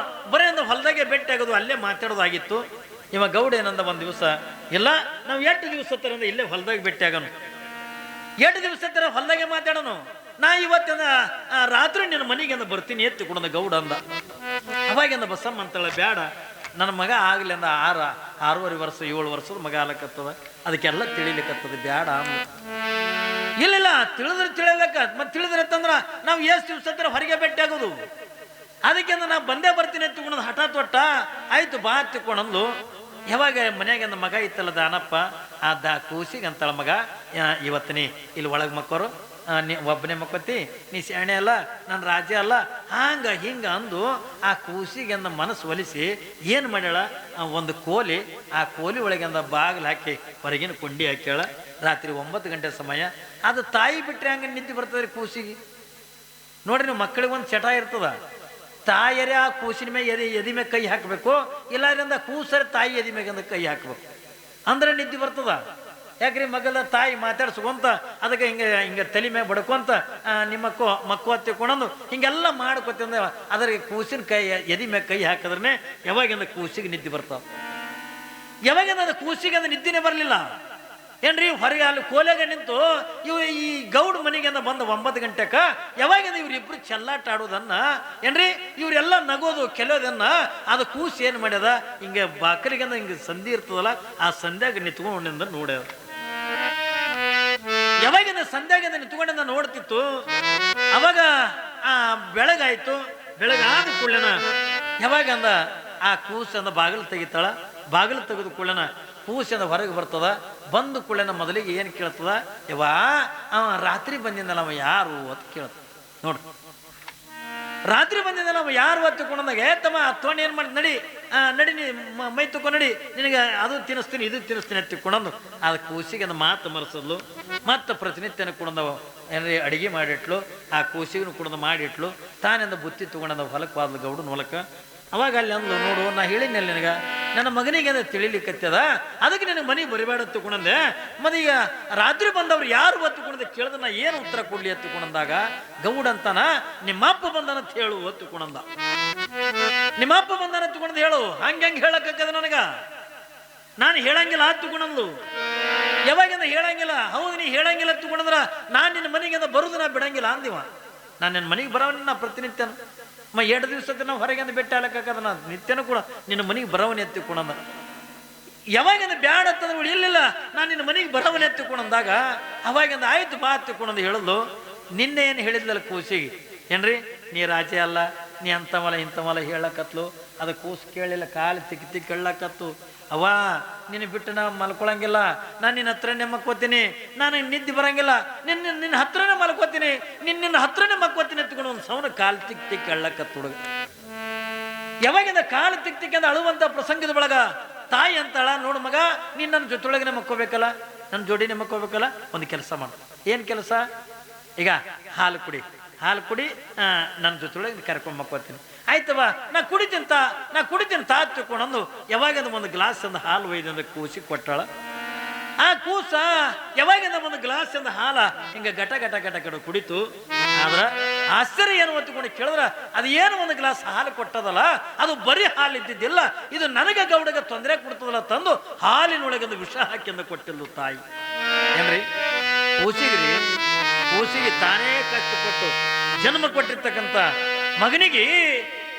ಬರೀ ಅಂದ ಹೊಲದಾಗೆ ಭೇಟಿ ಆಗೋದು, ಅಲ್ಲೇ ಮಾತಾಡೋದಾಗಿತ್ತು. ಇವ ಗೌಡ ಏನಂದ ಒಂದು ದಿವಸ, ಇಲ್ಲ ನಾವು 8 ದಿವಸ ತರಂದ ಇಲ್ಲೇ ಹೊಲದಾಗ ಭೇಟಿ ಆಗೋನು, 8 ದಿವಸ ತರ ಹೊಲದಾಗೆ ಮಾತಾಡೋನು, ನಾ ಇವತ್ತಿನ ರಾತ್ರಿ ನಿನ್ನ ಮನೆಗೆ ಬರ್ತೀನಿ ಎತ್ತಿ ಕೊಡೋದ ಗೌಡ ಅಂದ. ಅವಾಗಿಂದ ಬಸಮ್ಮ ಅಂತೇಳ, ಬೇಡ ನನ್ನ ಮಗ ಆಗ್ಲಿ ಅಂದ, 6.5 ವರ್ಷ 7 ವರ್ಷದ ಮಗ ಆಗ್ಲಕತ್ತದ, ಅದಕ್ಕೆಲ್ಲ ತಿಳಿಲಿಕ್ಕತ್ತದ, ಬೇಡ ಅಂದ. ಇಲ್ಲ ತಿಳಿದ್ರೆ ತಿಳಿಲಕ್ಕ, ಮತ್ತೆ ತಿಳಿದ್ರೆ ಅಂತಂದ್ರ ನಾವು ಎಷ್ಟು ದಿವಸ ತರ ಹೊರಗೆ ಭೇಟಿ ಆಗೋದು, ಅದಕ್ಕೆ ನಾ ಬಂದೇ ಬರ್ತೀನಿ ಎತ್ತಿಕೊಂಡ್ ಹಠ ತೊಟ್ಟ, ಆಯ್ತು ಬಾ ಎತ್ತಿಕೊಂಡಂದು. ಯಾವಾಗ ಮನ್ಯಾಗ ಮಗ ಇತ್ತಲ್ಲ ದಾನಪ್ಪ, ಆ ಕೂಸಿಗೆ ಅಂತಳ ಮಗ, ಇವತ್ತಿನಿ ಇಲ್ಲಿ ಒಳಗೆ ಮಕ್ಕೋರು, ನೀ ಒಬ್ಬನೇ ಮಕ್ಕೋತಿ, ನೀ ಶಾಣೆ ಅಲ್ಲ, ನನ್ನ ರಾಜ್ಯ ಅಲ್ಲ, ಹಂಗ ಹಿಂಗ ಅಂದು ಆ ಕೂಸಿಗೆ ಮನಸ್ಸು ಒಲಿಸಿ ಏನು ಮಾಡ್ಯಾಳ, ಒಂದು ಕೋಲಿ, ಆ ಕೋಲಿ ಒಳಗೆ ಬಾಗಿಲು ಹಾಕಿ ಹೊರಗಿನ ಕೊಂಡಿ ಹಾಕ್ಯಾಳ. ರಾತ್ರಿ 9 ಗಂಟೆ ಸಮಯ, ಅದು ತಾಯಿ ಬಿಟ್ಟರೆ ಹಂಗೆ ನಿಂತು ಬರ್ತದೆ ಕೂಸಿಗೆ. ನೋಡ್ರಿ, ನೀವು ಮಕ್ಕಳಿಗೆ ಒಂದು ಚಟ ಇರ್ತದ, ತಾಯರೇ ಆ ಕೂಸಿನ ಮೇಲೆ ಎದಿ ಮೇಲೆ ಕೈ ಹಾಕಬೇಕು, ಇಲ್ಲಾದ್ರಿಂದ ಕೂಸರೆ ತಾಯಿ ಎದಿ ಮ್ಯಾಗ ಕೈ ಹಾಕ್ಬೇಕು, ಅಂದ್ರೆ ನಿದ್ದೆ ಬರ್ತದ. ಯಾಕ್ರಿ, ಮಗಲ ತಾಯಿ ಮಾತಾಡ್ಸ್ಕೊಂತ ಅದಕ್ಕೆ ಹಿಂಗೆ ತಲೆ ಮೇಲೆ ಬಡ್ಕೊಂತ ಮಕ್ಕೋ ಹತ್ತಿಕೊಂಡು ಹಿಂಗೆಲ್ಲ ಮಾಡ್ಕೊತಂದ ಅದ್ರಿಗೆ ಕೂಸಿನ ಕೈ ಎದಿ ಮ್ಯಾಗ ಕೈ ಹಾಕಿದ್ರೆ ಯಾವಾಗಿಂದ ಕೂಸಿಗೆ ನಿದ್ದೆ ಬರ್ತಾವ. ಯಾವಾಗಿಂದ ಅದು ಕೂಸಿಗೆ ಅಂದ್ರೆ ನಿದ್ದೆನೇ ಬರಲಿಲ್ಲ ಏನ್ರಿ. ಹೊರಗೆ ಅಲ್ಲಿ ಕೋಲೆಗ ನಿಂತು ಈ ಗೌಡ್ ಮನೆಗೆ ಬಂದ 9 ಗಂಟೆಕ ಯಾವಾಗಿಂದ ಇವ್ರಿಬ್ರು ಚೆಲ್ಲಾಟ ಆಡೋದನ್ನ ಏನ್ರಿ, ಇವರೆಲ್ಲ ನಗೋದು ಕೆಲೋದನ್ನ ಅದು ಕೂಸಿ ಏನು ಮಾಡ್ಯದ, ಹಿಂಗೆ ಬಾಕಲಿಗೆ ಹಿಂಗೆ ಸಂಧಿ ಇರ್ತದಲ್ಲ, ಆ ಸಂಧ್ಯಾಗ ನಿಂತ್ಕೊಂಡು ನೋಡ್ಯದ. ಯಾವಾಗಿಂದ ಸಂಧ್ಯಾಗಿಂದ ನಿಂತ್ಕೊಂಡಿಂದ ನೋಡ್ತಿತ್ತು, ಅವಾಗ ಬೆಳಗಾಯ್ತು. ಬೆಳಗಾದ ಕೂಡಲೇ ಯಾವಾಗಂದ ಆ ಕೂಸಂದ ಬಾಗಿಲು ತೆಗಿತಾಳ, ಬಾಗಿಲು ತೆಗೆದು ಕೂಡಲೇ ಕೂಸಿಂದ ಹೊರಗೆ ಬರ್ತದ. ಬಂದು ಕೂಡಲೇ ಮೊದಲಿಗೆ ಏನು ಕೇಳ್ತದ, ಯವಾ ರಾತ್ರಿ ಬಂದಿದ್ದಲ್ಲ ಅವ ಯಾರು ಅಂತ ಕೇಳ್ತ. ನೋಡ್ರಿ, ರಾತ್ರಿ ಬಂದಿದ್ದಲ್ಲ ಅವ ಯಾರು ಹೊತ್ತುಕೊಂಡಾಗ, ತಮ್ಮ ತೊಗೊಂಡು ಏನು ಮಾಡಿ ನಡಿ ನಡಿ, ನೀ ಮೈ ತಗೊಂಡು ನಡಿ, ನಿನಗೆ ಅದು ತಿನ್ನಿಸ್ತೀನಿ ಇದು ತಿನ್ನಿಸ್ತೀನಿ ಹತ್ತಿಕೊಂಡಂದು ಅದು ಕೂಸಿಗೆ ಮಾತು ಮರೆಸದ್ಲು. ಮತ್ತು ಪ್ರತಿನಿತ್ಯನ ಕುಡಂದವ ಏನ್ರಿ ಅಡಿಗೆ ಮಾಡಿಟ್ಲು, ಆ ಕೂಸಿಗೂ ಕುಡಂದು ಮಾಡಿಟ್ಲು. ತಾನಿಂದ ಬುತ್ತಿ ತಗೊಂಡಂದ ಹೊಲಕ್ಕೆ ಬಾದ್ಲು ಗೌಡನ ಹೊಲಕ್ಕೆ. ಅವಾಗ ಅಲ್ಲಿ ಅಂದ್ಲು, ನೋಡು ನಾ ಹೇಳಿದ್ನಲ್ಲ ನಿನಗ, ನನ್ನ ಮಗನಿಗೆ ಅಂದ್ರೆ ತಿಳಿಲಿಕ್ಕತ್ತದ, ಅದಕ್ಕೆ ನಿನಗೆ ಮನೆಗೆ ಬರಿಬೇಡ ಎತ್ತುಕೊಂಡೆ. ಮತ್ತೆ ಈಗ ರಾತ್ರಿ ಬಂದವ್ರು ಯಾರು ಹೊತ್ತುಕೊಂಡೆ ಕೇಳಿದ್ರೆ ನಾ ಏನು ಉತ್ತರ ಕೊಡ್ಲಿ ಎತ್ತುಕೊಂಡಂದಾಗ ಗೌಡ ಅಂತಾನ, ನಿಮ್ಮಪ್ಪ ಬಂದನಂತ ಹೇಳು ಹೊತ್ತುಕೊಂಡ. ನಿಮ್ಮಪ್ಪ ಬಂದನ ಎತ್ತುಕೊಂಡ್ ಹೇಳು, ಹಂಗೆ ಹೇಳಕ್ಕದ ನನಗ, ನಾನು ಹೇಳಂಗಿಲ್ಲ ಹತ್ತುಕೊಂಡಂದು. ಯಾವಾಗಿಂದ ಹೇಳಂಗಿಲ್ಲ, ಹೌದು ನೀ ಹೇಳಂಗಿಲ್ಲ ಎತ್ತುಕೊಂಡ್ರ ನಾನು ನಿನ್ನ ಮನೆಗೆ ಬರುದು ನಾ ಬಿಡಂಗಿಲ್ಲ ಅಂದಿವ. ನಾನು ನಿನ್ನ ಮನೆಗೆ ಬರೋವನ್ನ ನಾ ಪ್ರತಿನಿತ್ಯನ 2 ದಿವಸದ ನಾವು ಹೊರಗೆ ಭೇಟಿ ಆಗ್ಲಕ್ಕದ, ನಾ ನಿತ್ಯನೂ ಕೂಡ ನಿನ್ನ ಮನೆಗೆ ಬರವನ್ನ ಎತ್ತಿಕೊಂಡ. ಯಾವಾಗಿಂದ ಬ್ಯಾಡ ಅಂತಂದ್ರೆ ಇಲ್ಲಿಲ್ಲ, ನಾನು ನಿನ್ನ ಮನೆಗೆ ಬರವನ್ನ ಎತ್ತಿಕೊಂಡಂದಾಗ ಅವಾಗಿಂದ ಆಯ್ತು ಬಾ ಎತ್ತಿಕೊಂಡಂದು ಹೇಳಲು. ನಿನ್ನೆ ಏನು ಹೇಳಿದ್ಲಲ್ಲ ಕೂಸಿಗೆ, ಏನ್ರಿ ನೀ ರಾಜೆ ಅಲ್ಲ, ನೀ ಅಂಥವಲ್ಲ ಇಂಥವಲ್ಲ ಹೇಳಕತ್ಲು. ಅದು ಕೂಸು ಕೇಳಿಲ್ಲ, ಕಾಲು ತಿಕ್ಕಿ ಕೇಳಕತ್ತು. ಅವ್ವ ನಿನ್ನ ಬಿಟ್ಟು ನಾ ಮಲ್ಕೊಳಂಗಿಲ್ಲ, ನಾನು ನಿನ್ನ ಹತ್ರನೇ ಮಕ್ಕೋತೀನಿ, ನಾನು ನಿದ್ದೆ ಬರಂಗಿಲ್ಲ, ನಿನ್ನ ಹತ್ರನೇ ಮಲ್ಕೋತೀನಿ, ನಿನ್ನ ಹತ್ರನೇ ಮಕ್ಕೋತೀನಿ ಎತ್ಕೊಂಡು ಒಂದು ಸೌನ ಕಾಲು ತಿಕ್ಕಿ ಕೇಳಕತ್ತು ಹುಡುಗ. ಯಾವಾಗಿಂದ ಕಾಲು ತಿಕ್ಕಿ ಅಂತ ಅಳುವಂತ ಪ್ರಸಂಗದ ಒಳಗ ತಾಯಿ ಅಂತಾಳ, ನೋಡು ಮಗ, ನೀನು ನನ್ನ ಜೊತೆಯೊಳಗನೆ ಮಕ್ಕೋಬೇಕಲ್ಲ, ನನ್ನ ಜೋಡಿನೇ ಮಕ್ಕೋಬೇಕಲ್ಲ, ಒಂದು ಕೆಲಸ ಮಾಡು. ಏನು ಕೆಲಸ? ಈಗ ಹಾಲು ಕುಡಿ ನನ್ನ ಜೊತೆಯೊಳಗೆ ಕರ್ಕೊಂಡು ಮಕ್ಕೋತೀನಿ. ಆಯ್ತವ ನಾ ಕುಡಿತೀನಿ ತಾ ತಿಳ್ಕೊಂಡು ಯಾವಾಗಿಂದ ಒಂದು ಗ್ಲಾಸ್ ಅಂದ ಹಾಲು ಒಯ್ದಿಂದ ಕೂಸಿ ಕೊಟ್ಟಾಳ. ಆ ಕೂಸ ಯಾವಾಗಿಂದ ಒಂದು ಗ್ಲಾಸ್ ಅಂದ ಹಾಲ ಹಿಂಗ ಗಟ ಗಟ ಗಟ ಗಟ ಕುಡಿತು. ಆದ್ರ ಆಶ್ಚರ್ಯ ಏನು ಹೊತ್ತುಕೊಂಡು ಕೇಳಿದ್ರ ಅದು ಏನು ಒಂದು ಗ್ಲಾಸ್ ಹಾಲು ಕೊಟ್ಟದಲ್ಲ, ಅದು ಬರೀ ಹಾಲು ಇದ್ದಿದ್ದಿಲ್ಲ, ಇದು ನನಗೆ ಗೌಡಗೆ ತೊಂದರೆ ಕೊಡ್ತದಲ್ಲ ತಂದು ಹಾಲಿನೊಳಗೊಂದು ವಿಷ ಹಾಕಿಂದ ಕೊಟ್ಟಿಲ್ಲ ತಾಯಿ. ಏನ್ರಿ ಕೂಸಿಗೆ ತಾನೇ ಕಷ್ಟಪಟ್ಟು ಜನ್ಮ ಕೊಟ್ಟಿರ್ತಕ್ಕಂಥ ಮಗನಿಗೆ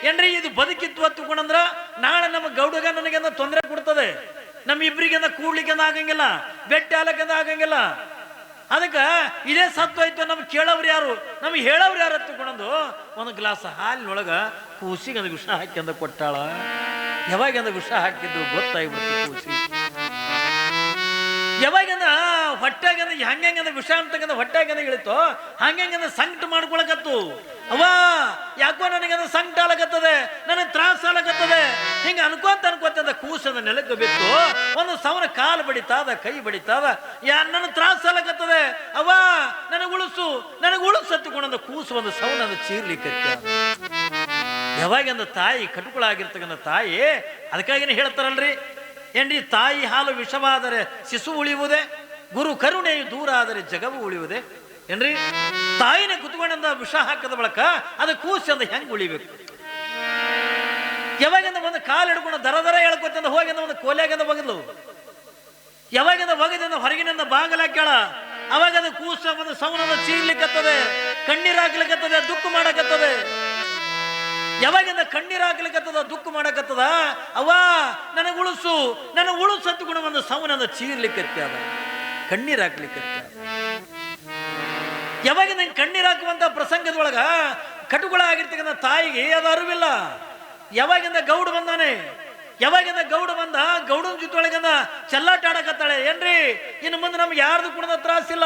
ಏನ್ರಿ ಇದು ಬದುಕಿತ್ತು ಹೊತ್ತುಕೊಂಡ್ರ ನಾಳೆ ನಮ್ಮ ಗೌಡಗ ನನಗೆ ತೊಂದರೆ ಕೊಡ್ತದೆ, ನಮ್ಮ ಇಬ್ಬರಿಗೆ ಕೂಡ್ಲಿಕ್ಕೆ ಆಗಂಗಿಲ್ಲ, ಬೆಟ್ಟ ಹಾಲಕ್ಕೆ ಆಗಂಗಿಲ್ಲ. ಅದಕ್ಕೆ ಇದೇ ಸತ್ತೋಯ್ತು, ನಮ್ಗೆ ಕೇಳವ್ರು ಯಾರು, ನಮ್ಗೆ ಹೇಳವ್ರು ಯಾರು ಹತ್ತುಕೊಂಡು ಒಂದು ಗ್ಲಾಸ್ ಹಾಲಿನೊಳಗ ಕೂಸಿಗೆ ಅದು ವಿಷ ಹಾಕಿ ಕೊಟ್ಟಾಳ. ಯಾವಾಗಿಂದ ವಿಷ ಹಾಕಿದ್ದು ಗೊತ್ತಾಗ್ಬಿಡ್ತು ಕೂಸಿ. ಯಾವಾಗಿಂದ ಹೊಟ್ಟಾಗಂದ ಹಂಗಂದ ವಿಷ ಅಂತಕ್ಕಂಥ ಹೊಟ್ಟಾಗಂದ ಇಳಿತೋ ಹಂಗಂದ ಸಂಕಟ ಮಾಡ್ಕೊಳಕತ್ತು. ಅವ್ವ ಯಾಕೋ ನನಗಂದ ಸಂಕಟ ಆಗತ್ತದ, ನನಗೆ ತ್ರಾಸ ಆಗತ್ತದ, ಹಿಂಗ ಅನ್ಕೋತ ಕೂಸದ ನೆಲಕ್ಕೆ ಬಿತ್ತು. ಒಂದು ಸವನ ಕಾಲು ಬಡಿತಾದ, ಕೈ ಬಡಿತಾದ, ನನ್ನ ತ್ರಾಸ ಆಗತ್ತದ, ಅವ್ವ ನನಗೆ ಉಳಿಸು ಹತ್ತಿಕೊಂಡ ಕೂಸು ಒಂದು ಸವನದ ಚೀರ್ಲಿಕ್ಕೆ. ಯಾವಾಗಿಂದ ತಾಯಿ ಕಟುಕುಳಾಗಿರ್ತಕ್ಕಂಥ ತಾಯಿ, ಅದಕ್ಕಾಗಿನೇ ಹೇಳ್ತಾರಲ್ರಿ, ಏನ್ರಿ ತಾಯಿ ಹಾಲು ವಿಷವಾದರೆ ಶಿಶು ಉಳಿಯುವುದೇ, ಗುರು ಕರುಣೆಯು ದೂರ ಆದರೆ ಜಗವು ಉಳಿಯುವುದೇ. ಏನ್ರಿ ತಾಯಿನ ಕುತ್ಕೊಂಡ ವಿಷ ಹಾಕದ ಬಳಕ ಅದು ಕೂಸಂದ ಹೆಂಗ್ ಉಳಿಬೇಕು? ಯಾವಾಗಿಂದ ಒಂದು ಕಾಲು ಹಿಡ್ಕೊಂಡು ದರ ಹೇಳ್ಕೊತಂದ ಹೋಗಿಂದ ಒಂದು ಕೋಲ್ಯಾಗಿಂದ ಬಗದ್ಲು, ಯಾವಾಗಿಂದ ಬಗದಿಂದ ಹೊರಗಿನಿಂದ ಬಾಗಲಾಕ್ಯಾಳ, ಅವಾಗ ಅದು ಕೂಸ ಒಂದು ಸವನದ ಚೀರ್ಲಿಕ್ಕತ್ತದೆ, ಕಣ್ಣೀರಾಗ್ಲಿಕ್ಕತ್ತದೆ, ದುಃಖ ಮಾಡಕತ್ತದೆ. ಯಾವಾಗಿಂದ ಕಣ್ಣೀರಾಗ್ಲಿಕ್ಕತ್ತದ, ದುಃಖ ಮಾಡಕತ್ತದ, ಅವ್ವ ನನಗೆ ಉಳಿಸು ಹತ್ತುಕೊಂಡು ಒಂದು ಸವನದ ಚೀರ್ಲಿಕ್ಕತ್ತೆ, ಅದ ಕಣ್ಣೀರಾಗ್ಲಿಕ್ಕತ್ತೆ. ಯಾವಾಗಿಂದ ಕಣ್ಣೀರಾಕುವಂತ ಪ್ರಸಂಗದೊಳಗ ಕಟುಗಳಾಗಿರ್ತಕ್ಕಂಥ ತಾಯಿಗೆ ಅದು ಅರಿವಿಲ್ಲ. ಯಾವಾಗಿಂದ ಗೌಡ ಬಂದಾನೆ, ಯಾವಾಗಿಂದ ಗೌಡ ಬಂದ, ಗೌಡನ ಜೊತೆಯೊಳಗಂದ ಚೆಲ್ಲಾಟ ಆಡಕತ್ತಾಳೆ. ಏನ್ರಿ ಇನ್ನು ಮುಂದೆ ನಮ್ಗೆ ಯಾರ್ದು ಕೂಡ ತ್ರಾಸಿಲ್ಲ,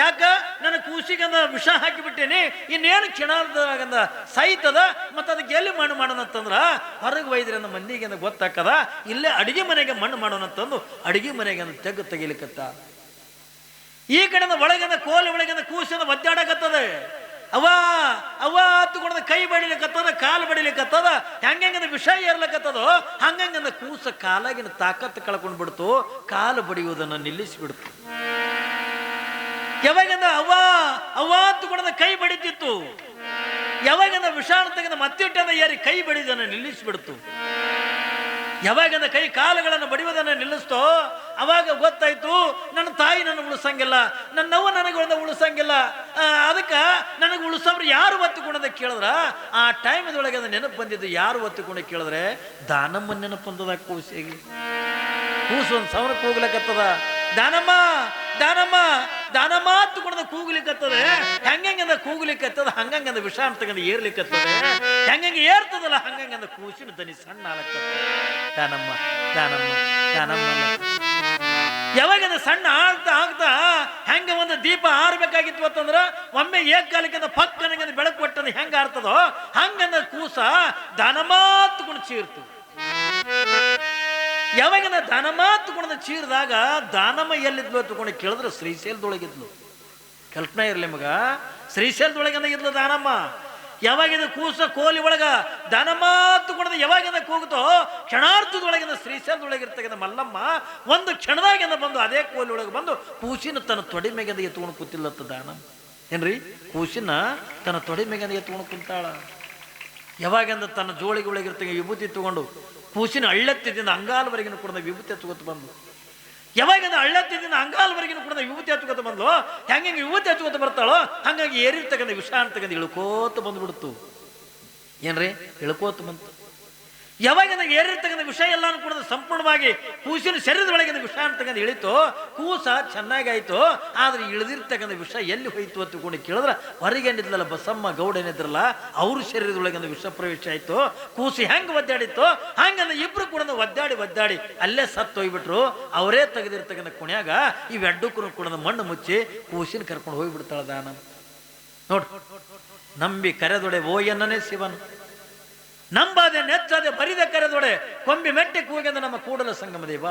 ಯಾಕ ನನ್ನ ಕೂಸಿಗಂದ ವಿಷ ಹಾಕಿಬಿಟ್ಟೇನಿ, ಇನ್ನೇನು ಕ್ಷಣಾರ್ಧಗಂದ ಸಹಿತದ, ಮತ್ತು ಅದಕ್ಕೆ ಎಲ್ಲಿ ಮಣ್ಣು ಮಾಡೋಣ ಅಂತಂದ್ರ ಹೊರಗೆ ಒಯ್ದ್ರಿ ಅಂದ ಮಂದಿಗೆ ಗೊತ್ತಾಕದ, ಇಲ್ಲೇ ಅಡಿಗೆ ಮನೆಗೆ ಮಣ್ಣು ಮಾಡೋಣ ಅಂತಂದು ಅಡಿಗೆ ಮನೆಗೆ ತೆಗಿಲಿಕ್ಕತ್ತ. ಈ ಕಡೆಯಿಂದ ಒಳಗಿಂದ ಕೋಲಿ ಒಳಗಿಂದ ಕೂಸಿಂದ ಒದ್ದಾಡಕತ್ತದೆ. ಅವ್ವ ಹತ್ತುಕೊಂಡ ಕೈ ಬಡಿಲಿಕ್ಕತ್ತದ, ಕಾಲು ಬಡಿಲಿಕ್ಕತ್ತದ, ಹೆಂಗಂದ ವಿಷ ಏರ್ಲಕತ್ತದೋ ಹಂಗಂದ ಕೂಸ ಕಾಲಾಗಿನ ತಾಕತ್ತು ಕಳ್ಕೊಂಡು ಬಿಡ್ತು, ಕಾಲು ಬಡಿಯುವುದನ್ನು ನಿಲ್ಲಿಸಿಬಿಡ್ತು. ಯಾವಾಗಿಂದ ಅವ್ವ ಹತ್ತುಕೊಂಡ ಕೈ ಬಡಿತಿತ್ತು, ಯಾವಾಗಿಂದ ವಿಷಾಣ ತೆಗೆದ ಮತ್ತಿಟ್ಟದ ಏರಿ ಕೈ ಬಡಿದನ್ನು ನಿಲ್ಲಿಸಿಬಿಡ್ತು. ಯಾವಾಗಿಂದ ಕೈ ಕಾಲುಗಳನ್ನು ಬಡಿಯುವುದನ್ನು ನಿಲ್ಲಿಸ್ತೋ ಅವಾಗ ಗೊತ್ತಾಯ್ತು, ನನ್ನ ತಾಯಿ ನನ್ನ ಉಳಿಸಂಗಿಲ್ಲ, ನನ್ನವ್ವ ನನಗೆ ಉಳಿಸಂಗಿಲ್ಲ, ಅದಕ್ಕೆ ನನಗೆ ಉಳಿಸೋರು ಯಾರು ಒತ್ತುಕೊಂಡದ ಕೇಳಿದ್ರ ಆ ಟೈಮದೊಳಗೆ ಅದು ನೆನಪು ಬಂದಿದ್ದು. ಯಾರು ಒತ್ತುಕೊಂಡ ಕೇಳಿದ್ರೆ ದಾನಮ್ಮ ನೆನಪು ಬಂದದ ಕೂಸಿಗೆ. ಕೂಸು ಒಂದು ಸವನಕ್ಕೆ ಹೋಗ್ಲಿಕ್ಕತ್ತದ, ದಾನಮ್ಮ ಹತ್ತುಕೊಂಡ ಕೂಗ್ಲಿಕ್ಕತ್ತದೆ. ಹೆಂಗಂದ ಕೂಗ್ಲಿಕ್ಕತ್ತದ, ಹಂಗಂದ ವಿಷ ಅಂತಂದ ಏರ್ಲಿಕ್ಕತ್ತದೆ. ಹೆಂಗಂಗೆ ಏರ್ತದಲ್ಲ ಹಂಗಂದ ಕೂಸಿನ ದನಿ ಸಣ್ಣ ಆಲಕ್ಕದ. ದಾನಮ್ಮ ಯಾವಾಗಿಂದ ಸಣ್ಣ ಆಗ್ತಾ ಹೆಂಗ ಒಂದು ದೀಪ ಆರ್ಬೇಕಾಗಿತ್ತು ಅಂತಂದ್ರ ಒಮ್ಮೆ ಏಕಾಲಕ್ಕಿಂದ ಪಕ್ಕನಂಗಂದ ಬೆಳಕು ಕೊಟ್ಟಂದ ಹೆಂಗ ಆರ್ತದೋ ಹಂಗಂದ ಕೂಸ ದಾನಮಾತ್ಕೊಂಡು ಚೀರ್ತು. ಯಾವಾಗಿನ ದಾನಮಾತ್ಕೊಂಡ ಚೀರ್ದಾಗ ದಾನಮ್ಮ ಎಲ್ಲಿದ್ಲು ಅಂತಕೊಂಡು ಕೇಳಿದ್ರೆ ಶ್ರೀಶೈಲದೊಳಗಿದ್ಲು. ಕಲ್ಪನಾ ಇರ್ಲಿ ಮಗ, ಶ್ರೀಶೈಲದೊಳಗಿಂದ ಇದ್ಲು ದಾನಮ್ಮ. ಯಾವಾಗಿಂದ ಕೂಸ ಕೋಲಿ ಒಳಗ ದಾನಮಾತ್ಕೊಂಡ ಯಾವಾಗಿಂದ ಕೂಗುತ್ತೋ ಕ್ಷಣಾರ್ಥದೊಳಗಿಂದ ಶ್ರೀಶೈಲದೊಳಗಿರ್ತಕ್ಕಂಥ ಮಲ್ಲಮ್ಮ ಒಂದು ಕ್ಷಣದಾಗಿಂದ ಬಂದು ಅದೇ ಕೋಲಿ ಒಳಗೆ ಬಂದು ಕೂಸಿನ ತನ್ನ ತೊಡೆ ಮೇಗಿಂದ ಎತ್ಕೊಂಡು ಕೂತಿಲ್ಲತ್ತ ದಾನಮ್ಮ. ಏನ್ರಿ ಕೂಸಿನ ತನ್ನ ತೊಡೆ ಮೇಗಿಂದ ಎತ್ಕೊಂಡು ಕುಂತಾಳ. ಯಾವಾಗಿಂದ ತನ್ನ ಜೋಳಿಗೆ ಒಳಗಿರ್ತಕ್ಕ ವಿಭೂತಿ ತಗೊಂಡು ಕೂಸಿನ ಹಳ್ಳೆತ್ತಿದಿಂದ ಅಂಗಾಲವರೆಗಿನ ಕೂಡ ವಿಭೂತಿ ಹತ್ಕೊತ ಬಂದು, ಯಾವಾಗಿಂದ ಹಳ್ಳೆತ್ತಿದಿಂದ ಅಂಗಾಲವರೆಗಿನ ಕೂಡ ವಿಭೂತಿ ಹತ್ಕೊತ ಬಂದ್ಲು, ಹೆಂಗೆ ವಿಭೂತಿ ಹತ್ಕೊತ ಬರ್ತಾಳೋ ಹಂಗಾಗಿ ಏರಿರ್ತಕ್ಕಂಥ ವಿಷ ಅಂತಕ್ಕಂಥ ಇಳ್ಕೋತ ಬಂದ್ಬಿಡ್ತು. ಏನ್ರಿ ಇಳ್ಕೋತ ಬಂತು. ಯಾವಾಗಿಂದ ಏರಿರ್ತಕ್ಕಂಥ ವಿಷ ಎಲ್ಲ ಕೂಡ ಸಂಪೂರ್ಣವಾಗಿ ಕೂಸಿನ ಶರೀರದೊಳಗಿನ ವಿಷ ಅಂತಕ್ಕಂಥ ಇಳಿತು. ಕೂಸ ಚೆನ್ನಾಗಿ ಆಯ್ತು, ಆದ್ರೆ ಇಳಿದಿರ್ತಕ್ಕಂಥ ವಿಷ ಎಲ್ಲಿ ಹೋಯ್ತು ಅಂತಕೊಂಡು ಕೇಳಿದ್ರೆ ಹೊರಗೇನಿದ್ಲಲ್ಲ ಬಸಮ್ಮ ಗೌಡ ಏನಿದ್ರಲ್ಲ ಅವ್ರ ಶರೀರದೊಳಗಿನ ವಿಷ ಪ್ರವೇಶ ಆಯ್ತು. ಕೂಸಿ ಹೆಂಗ್ ಒದ್ದಾಡಿತ್ತು ಹಂಗಂದ ಇಬ್ರು ಕೂಡ ಒದ್ದಾಡಿ ಅಲ್ಲೇ ಸತ್ತು ಹೋಗ್ಬಿಟ್ರು. ಅವರೇ ತೆಗೆದಿರ್ತಕ್ಕಂಥ ಕುಣ್ಯಾಗ ಇವೆಡ್ಡಕ್ಕೂ ಕೂಡ ಮಣ್ಣು ಮುಚ್ಚಿ ಕೂಸಿನ ಕರ್ಕೊಂಡು ಹೋಗ್ಬಿಡ್ತಾಳ ದಾನ. ನೋಡ್, ನಂಬಿ ಕರೆದೊಡೆ ಓಯನ್ನೇ ಶಿವನು, ನಂಬಾದೆ ನೆಚ್ಚದೆ ಬರಿದೆ ಕರೆದೊಡೆ ಕೊಂಬಿ ಮೆಟ್ಟೆ ಕೂಗೆಂದ ನಮ್ಮ ಕೂಡಲ ಸಂಗಮ ದೇವ.